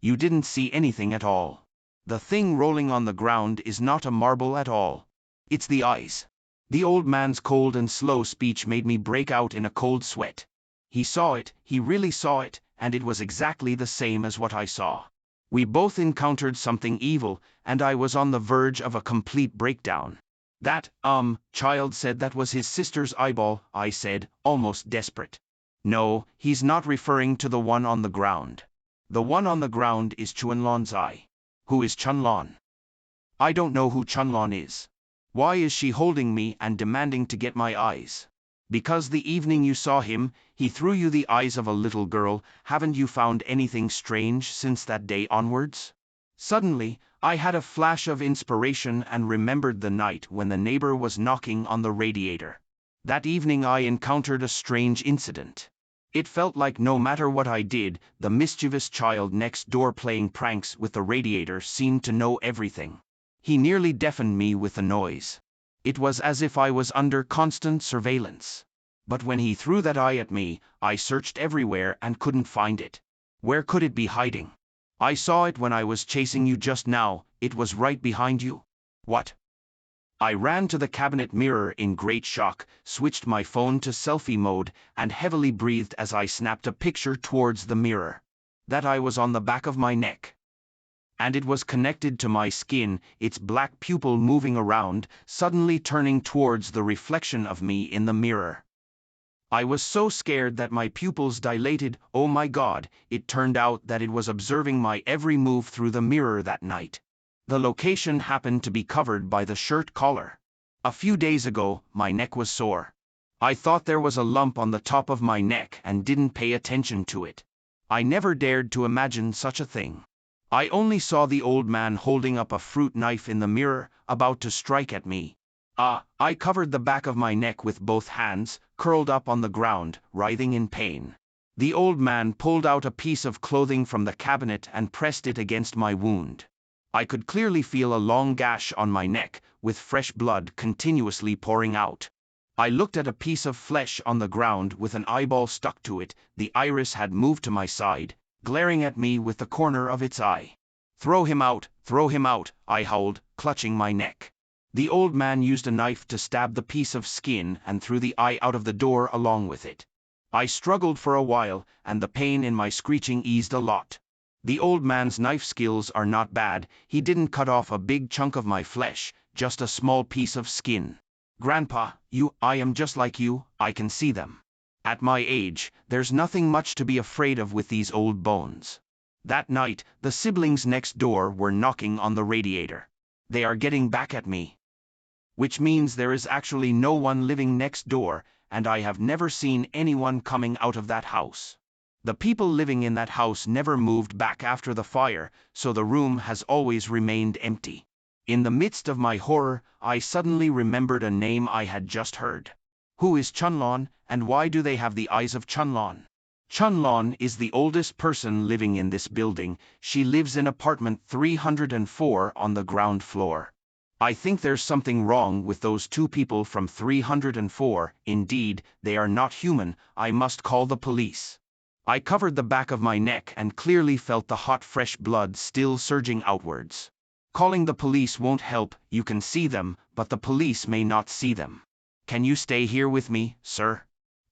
"You didn't see anything at all. The thing rolling on the ground is not a marble at all. It's the eyes." The old man's cold and slow speech made me break out in a cold sweat. He saw it, he really saw it, and it was exactly the same as what I saw. We both encountered something evil, and I was on the verge of a complete breakdown. "That, child said that was his sister's eyeball," I said, almost desperate. "No, he's not referring to the one on the ground. The one on the ground is Chunlon's eye." "Who is Chunlon?" "I don't know who Chunlon is. Why is she holding me and demanding to get my eyes?" "Because the evening you saw him, he threw you the eyes of a little girl. Haven't you found anything strange since that day onwards?" Suddenly, I had a flash of inspiration and remembered the night when the neighbor was knocking on the radiator. That evening I encountered a strange incident. It felt like no matter what I did, the mischievous child next door playing pranks with the radiator seemed to know everything. He nearly deafened me with the noise. It was as if I was under constant surveillance. But when he threw that eye at me, I searched everywhere and couldn't find it. Where could it be hiding? "I saw it when I was chasing you just now. It was right behind you." "What?" I ran to the cabinet mirror in great shock, switched my phone to selfie mode, and heavily breathed as I snapped a picture towards the mirror. That eye was on the back of my neck. And it was connected to my skin, its black pupil moving around, suddenly turning towards the reflection of me in the mirror. I was so scared that my pupils dilated. Oh my God, it turned out that it was observing my every move through the mirror that night. The location happened to be covered by the shirt collar. A few days ago, my neck was sore. I thought there was a lump on the top of my neck and didn't pay attention to it. I never dared to imagine such a thing. I only saw the old man holding up a fruit knife in the mirror, about to strike at me. I covered the back of my neck with both hands, curled up on the ground, writhing in pain. The old man pulled out a piece of clothing from the cabinet and pressed it against my wound. I could clearly feel a long gash on my neck, with fresh blood continuously pouring out. I looked at a piece of flesh on the ground with an eyeball stuck to it. The iris had moved to my side, glaring at me with the corner of its eye. Throw him out, I howled, clutching my neck. The old man used a knife to stab the piece of skin and threw the eye out of the door along with it. I struggled for a while, and the pain in my screeching eased a lot. The old man's knife skills are not bad. He didn't cut off a big chunk of my flesh, just a small piece of skin. "Grandpa, I am just like you, I can see them. At my age, there's nothing much to be afraid of with these old bones." That night, the siblings next door were knocking on the radiator. They are getting back at me. Which means there is actually no one living next door, and I have never seen anyone coming out of that house. The people living in that house never moved back after the fire, so the room has always remained empty. In the midst of my horror, I suddenly remembered a name I had just heard. Who is Chunlon, and why do they have the eyes of Chunlon? Chunlon is the oldest person living in this building. She lives in apartment 304 on the ground floor. I think there's something wrong with those two people from 304. Indeed, they are not human. I must call the police. I covered the back of my neck and clearly felt the hot fresh blood still surging outwards. Calling the police won't help. You can see them, but the police may not see them. Can you stay here with me, sir?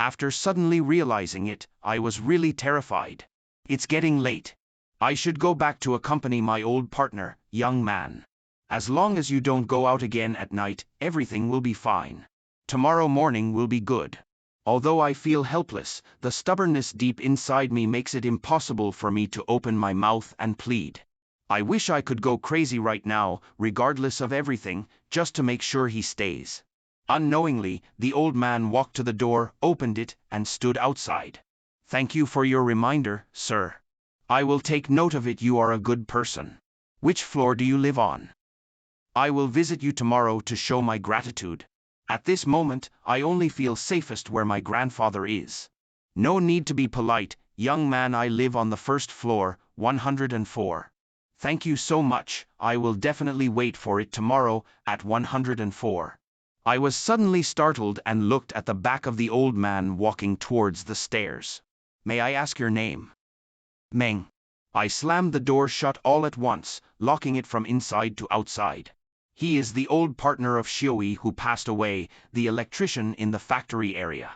After suddenly realizing it, I was really terrified. It's getting late. I should go back to accompany my old partner, young man. As long as you don't go out again at night, everything will be fine. Tomorrow morning will be good. Although I feel helpless, the stubbornness deep inside me makes it impossible for me to open my mouth and plead. I wish I could go crazy right now, regardless of everything, just to make sure he stays. Unknowingly, the old man walked to the door, opened it, and stood outside. Thank you for your reminder, sir. I will take note of it. You are a good person. Which floor do you live on? I will visit you tomorrow to show my gratitude. At this moment, I only feel safest where my grandfather is. No need to be polite, young man. I live on the first floor, 104. Thank you so much, I will definitely wait for it tomorrow, at 104. I was suddenly startled and looked at the back of the old man walking towards the stairs. May I ask your name? Meng. I slammed the door shut all at once, locking it from inside to outside. He is the old partner of Xiui who passed away, the electrician in the factory area.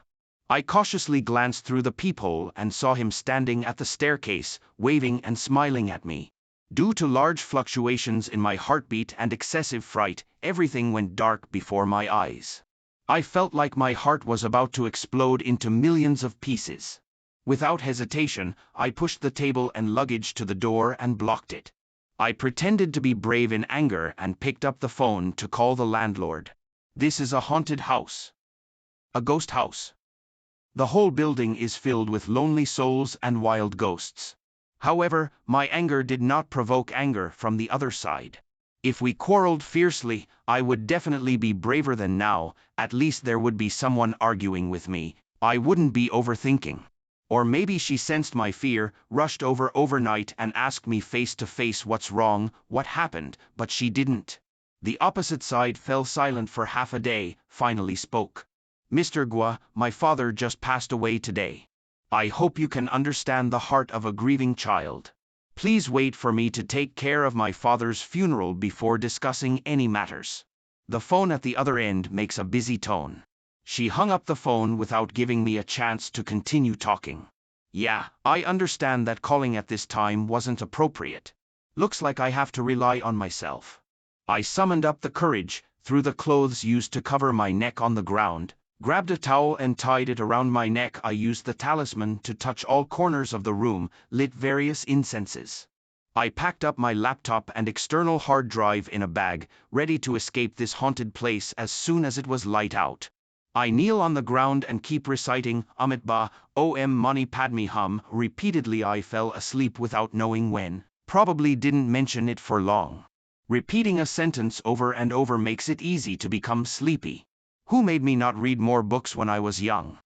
I cautiously glanced through the peephole and saw him standing at the staircase, waving and smiling at me. Due to large fluctuations in my heartbeat and excessive fright, everything went dark before my eyes. I felt like my heart was about to explode into millions of pieces. Without hesitation, I pushed the table and luggage to the door and blocked it. I pretended to be brave in anger and picked up the phone to call the landlord. This is a haunted house. A ghost house. The whole building is filled with lonely souls and wild ghosts. However, my anger did not provoke anger from the other side. If we quarreled fiercely, I would definitely be braver than now. At least there would be someone arguing with me. I wouldn't be overthinking. Or maybe she sensed my fear, rushed over overnight and asked me face to face what's wrong, what happened, but she didn't. The opposite side fell silent for half a day, finally spoke. Mr. Gua, my father just passed away today. I hope you can understand the heart of a grieving child. Please wait for me to take care of my father's funeral before discussing any matters. The phone at the other end makes a busy tone. She hung up the phone without giving me a chance to continue talking. Yeah, I understand that calling at this time wasn't appropriate. Looks like I have to rely on myself. I summoned up the courage, threw the clothes used to cover my neck on the ground, grabbed a towel and tied it around my neck. I used the talisman to touch all corners of the room, lit various incenses. I packed up my laptop and external hard drive in a bag, ready to escape this haunted place as soon as it was light out. I kneel on the ground and keep reciting Amit Ba, Om Mani Padme Hum repeatedly. I fell asleep without knowing when, probably didn't mention it for long. Repeating a sentence over and over makes it easy to become sleepy. Who made me not read more books when I was young?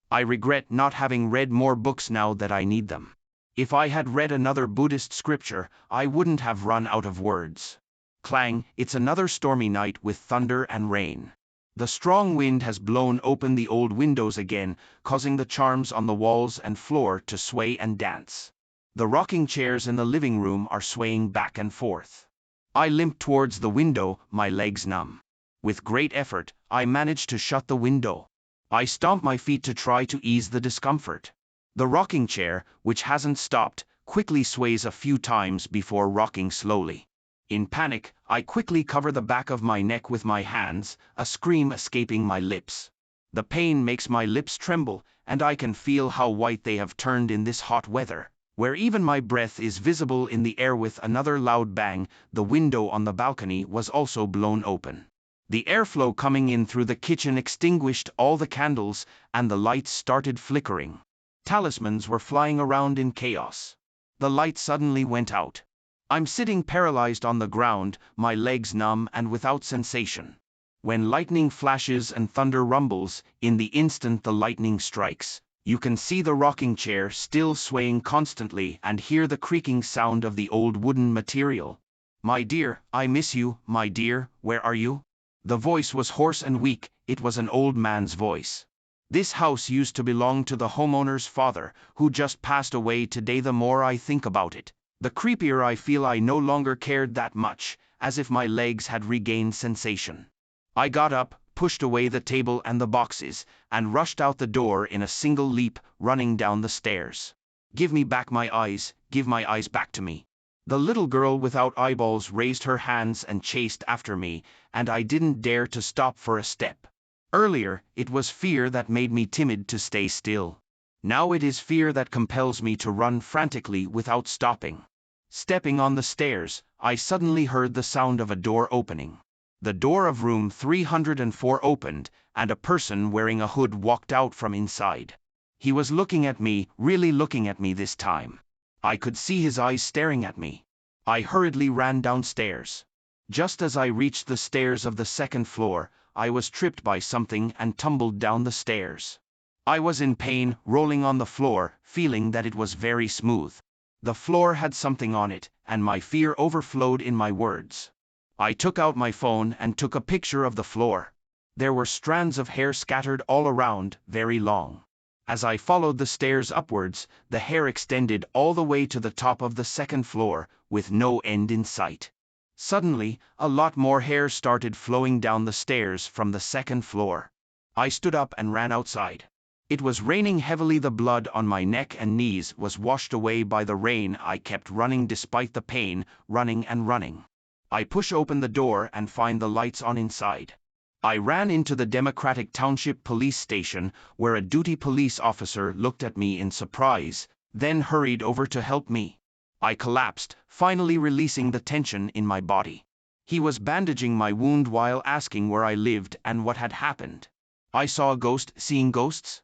I regret not having read more books now that I need them. If I had read another Buddhist scripture, I wouldn't have run out of words. Clang, it's another stormy night with thunder and rain. The strong wind has blown open the old windows again, causing the charms on the walls and floor to sway and dance. The rocking chairs in the living room are swaying back and forth. I limp towards the window, my legs numb. With great effort, I manage to shut the window. I stomp my feet to try to ease the discomfort. The rocking chair, which hasn't stopped, quickly sways a few times before rocking slowly. In panic, I quickly cover the back of my neck with my hands, a scream escaping my lips. The pain makes my lips tremble, and I can feel how white they have turned in this hot weather, where even my breath is visible in the air. With another loud bang, the window on the balcony was also blown open. The airflow coming in through the kitchen extinguished all the candles, and the lights started flickering. Talismans were flying around in chaos. The light suddenly went out. I'm sitting paralyzed on the ground, my legs numb and without sensation. When lightning flashes and thunder rumbles, in the instant the lightning strikes, you can see the rocking chair still swaying constantly and hear the creaking sound of the old wooden material. My dear, I miss you, my dear, where are you? The voice was hoarse and weak. It was an old man's voice. This house used to belong to the homeowner's father, who just passed away today. The more I think about it, the creepier I feel. I no longer cared that much, as if my legs had regained sensation. I got up, pushed away the table and the boxes, and rushed out the door in a single leap, running down the stairs. Give me back my eyes, give my eyes back to me. The little girl without eyeballs raised her hands and chased after me, and I didn't dare to stop for a step. Earlier, it was fear that made me timid to stay still. Now it is fear that compels me to run frantically without stopping. Stepping on the stairs, I suddenly heard the sound of a door opening. The door of room 304 opened, and a person wearing a hood walked out from inside. He was looking at me, really looking at me this time. I could see his eyes staring at me. I hurriedly ran downstairs. Just as I reached the stairs of the second floor, I was tripped by something and tumbled down the stairs. I was in pain, rolling on the floor, feeling that it was very smooth. The floor had something on it, and my fear overflowed in my words. I took out my phone and took a picture of the floor. There were strands of hair scattered all around, very long. As I followed the stairs upwards, the hair extended all the way to the top of the second floor, with no end in sight. Suddenly, a lot more hair started flowing down the stairs from the second floor. I stood up and ran outside. It was raining heavily. The blood on my neck and knees was washed away by the rain. I kept running despite the pain, running and running. I push open the door and find the lights on inside. I ran into the Democratic Township Police Station, where a duty police officer looked at me in surprise, then hurried over to help me. I collapsed, finally releasing the tension in my body. He was bandaging my wound while asking where I lived and what had happened. I saw a ghost. Seeing ghosts?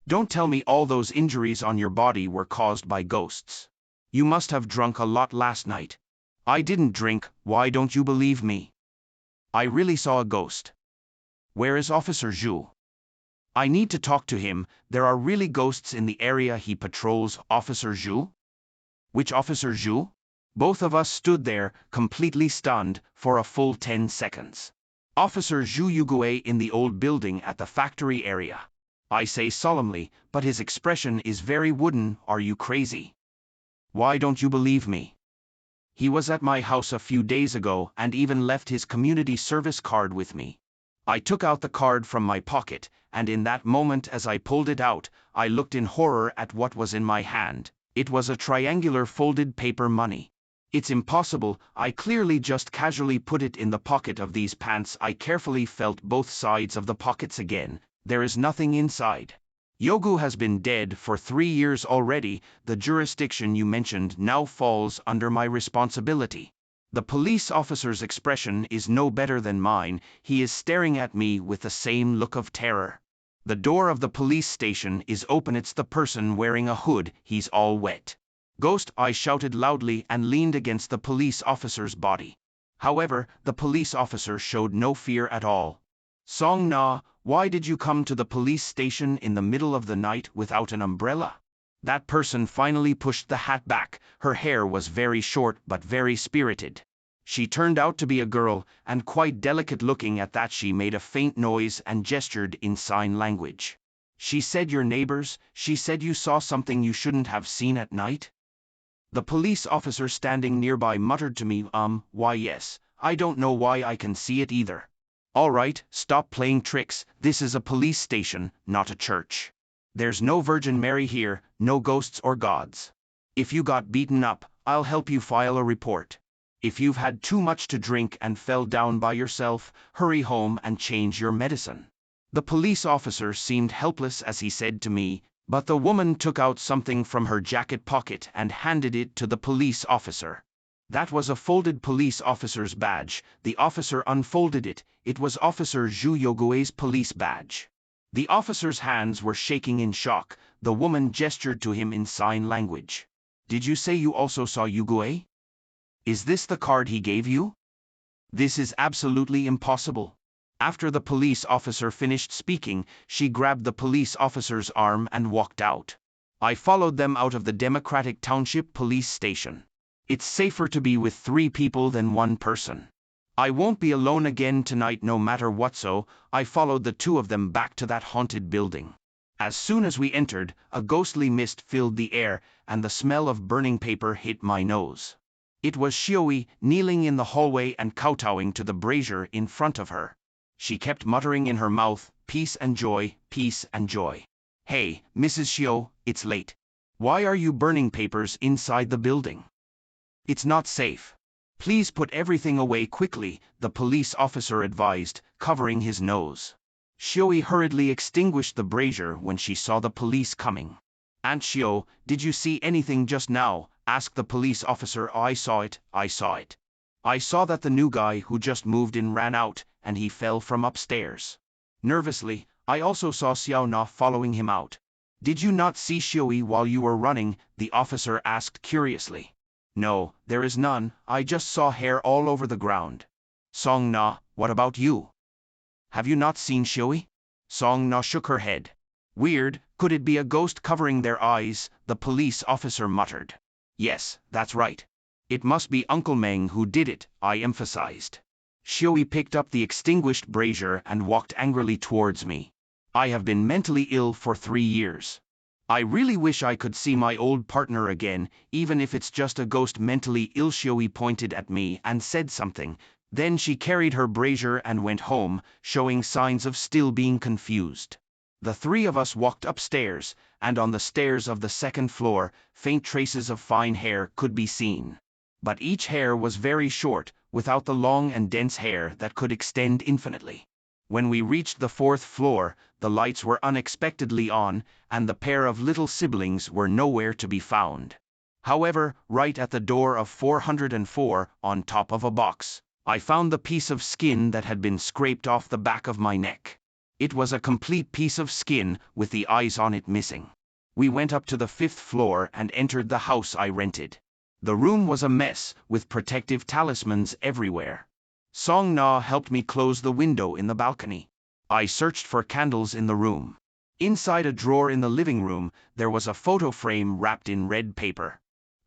Don't tell me all those injuries on your body were caused by ghosts. You must have drunk a lot last night. I didn't drink. Why don't you believe me? I really saw a ghost. Where is Officer Zhu? I need to talk to him. There are really ghosts in the area he patrols. Officer Zhu? Which Officer Zhu? Both of us stood there, completely stunned, for a full 10 seconds. Officer Zhu Yugue in the old building at the factory area. I say solemnly, but his expression is very wooden. Are you crazy? Why don't you believe me? He was at my house a few days ago and even left his community service card with me. I took out the card from my pocket, and in that moment as I pulled it out, I looked in horror at what was in my hand. It was a triangular folded paper money. It's impossible. I clearly just casually put it in the pocket of these pants. I carefully felt both sides of the pockets again. There is nothing inside. Yogu has been dead for 3 years already. The jurisdiction you mentioned now falls under my responsibility. The police officer's expression is no better than mine. He is staring at me with the same look of terror. The door of the police station is open. It's the person wearing a hood. He's all wet. Ghost, I shouted loudly and leaned against the police officer's body. However, the police officer showed no fear at all. Song Na, why did you come to the police station in the middle of the night without an umbrella? That person finally pushed the hat back. Her hair was very short but very spirited. She turned out to be a girl, and quite delicate looking. At that she made a faint noise and gestured in sign language. She said your neighbors. She said you saw something you shouldn't have seen at night. The police officer standing nearby muttered to me, why yes, I don't know why I can see it either. All right, stop playing tricks. This is a police station, not a church. There's no Virgin Mary here, no ghosts or gods. If you got beaten up, I'll help you file a report. If you've had too much to drink and fell down by yourself, hurry home and change your medicine. The police officer seemed helpless as he said to me, but the woman took out something from her jacket pocket and handed it to the police officer. That was a folded police officer's badge. The officer unfolded it. It was Officer Zhu Yogue's police badge. The officer's hands were shaking in shock. The woman gestured to him in sign language. Did you say you also saw Yugue? Is this the card he gave you? This is absolutely impossible. After the police officer finished speaking, she grabbed the police officer's arm and walked out. I followed them out of the Democratic Township Police Station. It's safer to be with 3 people than 1 person. I won't be alone again tonight no matter what, so I followed the 2 of them back to that haunted building. As soon as we entered, a ghostly mist filled the air, and the smell of burning paper hit my nose. It was Xioi, kneeling in the hallway and kowtowing to the brazier in front of her. She kept muttering in her mouth, peace and joy, peace and joy. Hey, Mrs. Xiao, it's late. Why are you burning papers inside the building? It's not safe. Please put everything away quickly, the police officer advised, covering his nose. Xioi hurriedly extinguished the brazier when she saw the police coming. Aunt Xiao, did you see anything just now? Asked the police officer. I saw it. I saw that the new guy who just moved in ran out, and he fell from upstairs. Nervously, I also saw Xiao Na following him out. Did you not see Xioi while you were running? The officer asked curiously. No, there is none. I just saw hair all over the ground. Song Na, what about you? Have you not seen Xiui? Song Na shook her head. Weird, could it be a ghost covering their eyes? The police officer muttered. Yes, that's right. It must be Uncle Meng who did it, I emphasized. Xiui picked up the extinguished brazier and walked angrily towards me. I have been mentally ill for 3 years. I really wish I could see my old partner again, even if it's just a ghost mentally ill. Xiui pointed at me and said something. Then she carried her brazier and went home, showing signs of still being confused. The 3 of us walked upstairs, and on the stairs of the 2nd floor, faint traces of fine hair could be seen. But each hair was very short, without the long and dense hair that could extend infinitely. When we reached the 4th floor, the lights were unexpectedly on, and the pair of little siblings were nowhere to be found. However, right at the door of 404, on top of a box, I found the piece of skin that had been scraped off the back of my neck. It was a complete piece of skin, with the eyes on it missing. We went up to the 5th floor and entered the house I rented. The room was a mess, with protective talismans everywhere. Song Na helped me close the window in the balcony. I searched for candles in the room. Inside a drawer in the living room, there was a photo frame wrapped in red paper.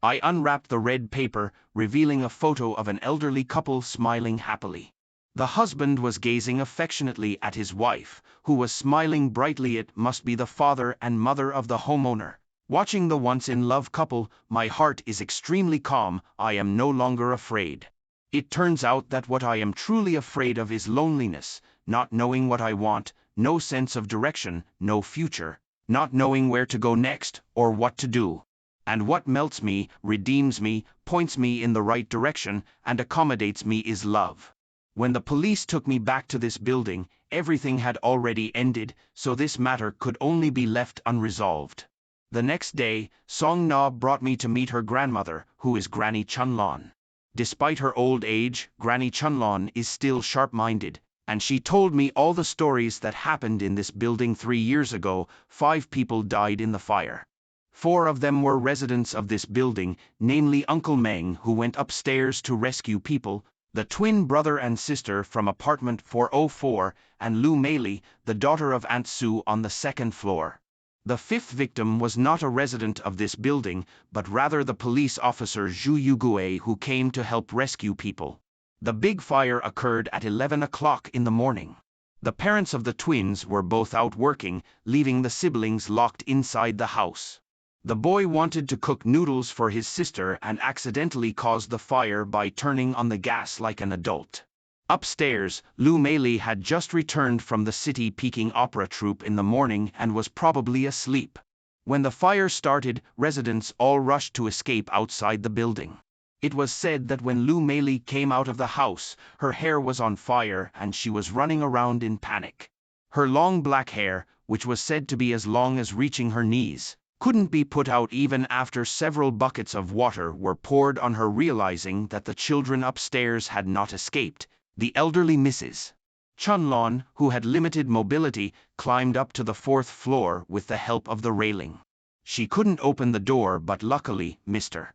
I unwrapped the red paper, revealing a photo of an elderly couple smiling happily. The husband was gazing affectionately at his wife, who was smiling brightly. It must be the father and mother of the homeowner. Watching the once-in-love couple, my heart is extremely calm. I am no longer afraid. It turns out that what I am truly afraid of is loneliness, not knowing what I want, no sense of direction, no future, not knowing where to go next, or what to do. And what melts me, redeems me, points me in the right direction, and accommodates me is love. When the police took me back to this building, everything had already ended, so this matter could only be left unresolved. The next day, Song Na brought me to meet her grandmother, who is Granny Chunlon. Despite her old age, Granny Chunlon is still sharp-minded, and she told me all the stories that happened in this building 3 years ago. 5 people died in the fire. 4 of them were residents of this building, namely Uncle Meng, who went upstairs to rescue people, the twin brother and sister from apartment 404, and Lu Meili, the daughter of Aunt Su, on the 2nd floor. The 5th victim was not a resident of this building, but rather the police officer Zhu Yugue, who came to help rescue people. The big fire occurred at 11 o'clock in the morning. The parents of the twins were both out working, leaving the siblings locked inside the house. The boy wanted to cook noodles for his sister and accidentally caused the fire by turning on the gas like an adult. Upstairs, Lu Meili had just returned from the city peaking opera troupe in the morning and was probably asleep. When the fire started, residents all rushed to escape outside the building. It was said that when Lu Meili came out of the house, her hair was on fire and she was running around in panic. Her long black hair, which was said to be as long as reaching her knees, couldn't be put out even after several buckets of water were poured on her. Realizing that the children upstairs had not escaped, the elderly Mrs. Chunlon, who had limited mobility, climbed up to the 4th floor with the help of the railing. She couldn't open the door, but luckily, Mr.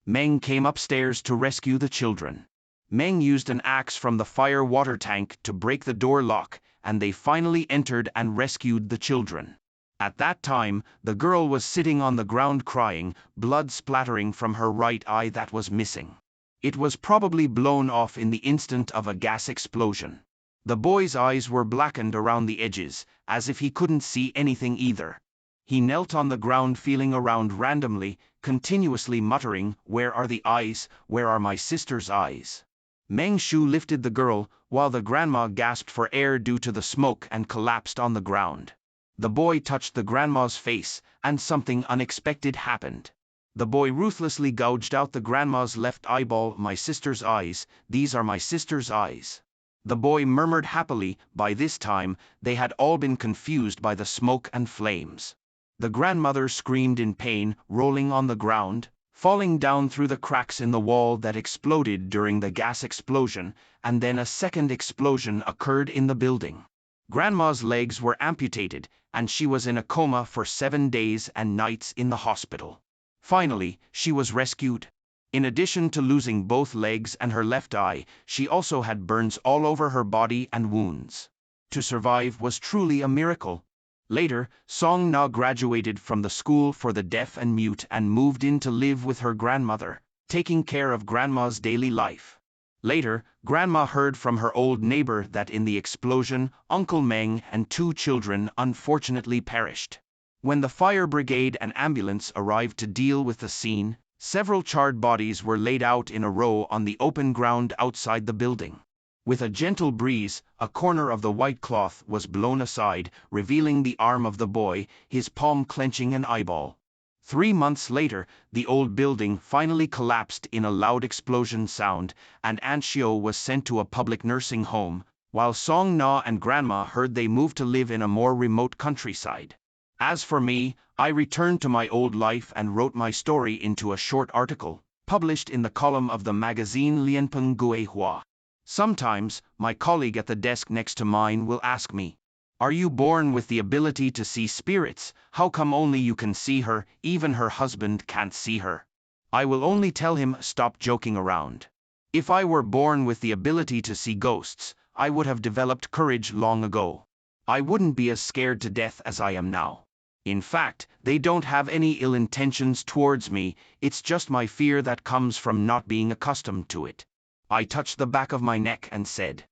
Meng came upstairs to rescue the children. Meng used an axe from the fire water tank to break the door lock, and they finally entered and rescued the children. At that time, the girl was sitting on the ground crying, blood splattering from her right eye that was missing. It was probably blown off in the instant of a gas explosion. The boy's eyes were blackened around the edges, as if he couldn't see anything either. He knelt on the ground feeling around randomly, continuously muttering, "Where are the eyes? Where are my sister's eyes?" Meng Shu lifted the girl, while the grandma gasped for air due to the smoke and collapsed on the ground. The boy touched the grandma's face, and something unexpected happened. The boy ruthlessly gouged out the grandma's left eyeball. "My sister's eyes, these are my sister's eyes." The boy murmured happily. By this time, they had all been confused by the smoke and flames. The grandmother screamed in pain, rolling on the ground, falling down through the cracks in the wall that exploded during the gas explosion, and then a second explosion occurred in the building. Grandma's legs were amputated, and she was in a coma for 7 days and nights in the hospital. Finally, she was rescued. In addition to losing both legs and her left eye, she also had burns all over her body and wounds. to survive was truly a miracle. Later, Song Na graduated from the school for the deaf and mute and moved in to live with her grandmother, taking care of Grandma's daily life. Later, Grandma heard from her old neighbor that in the explosion, Uncle Meng and 2 children unfortunately perished. When the fire brigade and ambulance arrived to deal with the scene, several charred bodies were laid out in a row on the open ground outside the building. With a gentle breeze, a corner of the white cloth was blown aside, revealing the arm of the boy, his palm clenching an eyeball. 3 months later, the old building finally collapsed in a loud explosion sound, and Aunt Xiao was sent to a public nursing home, while Song Na and Grandma heard they moved to live in a more remote countryside. As for me, I returned to my old life and wrote my story into a short article, published in the column of the magazine Lianpeng Guihua. Sometimes, my colleague at the desk next to mine will ask me, "Are you born with the ability to see spirits? How come only you can see her, even her husband can't see her?" I will only tell him, stop joking around. If I were born with the ability to see ghosts, I would have developed courage long ago. I wouldn't be as scared to death as I am now. In fact, they don't have any ill intentions towards me, it's just my fear that comes from not being accustomed to it. I touched the back of my neck and said,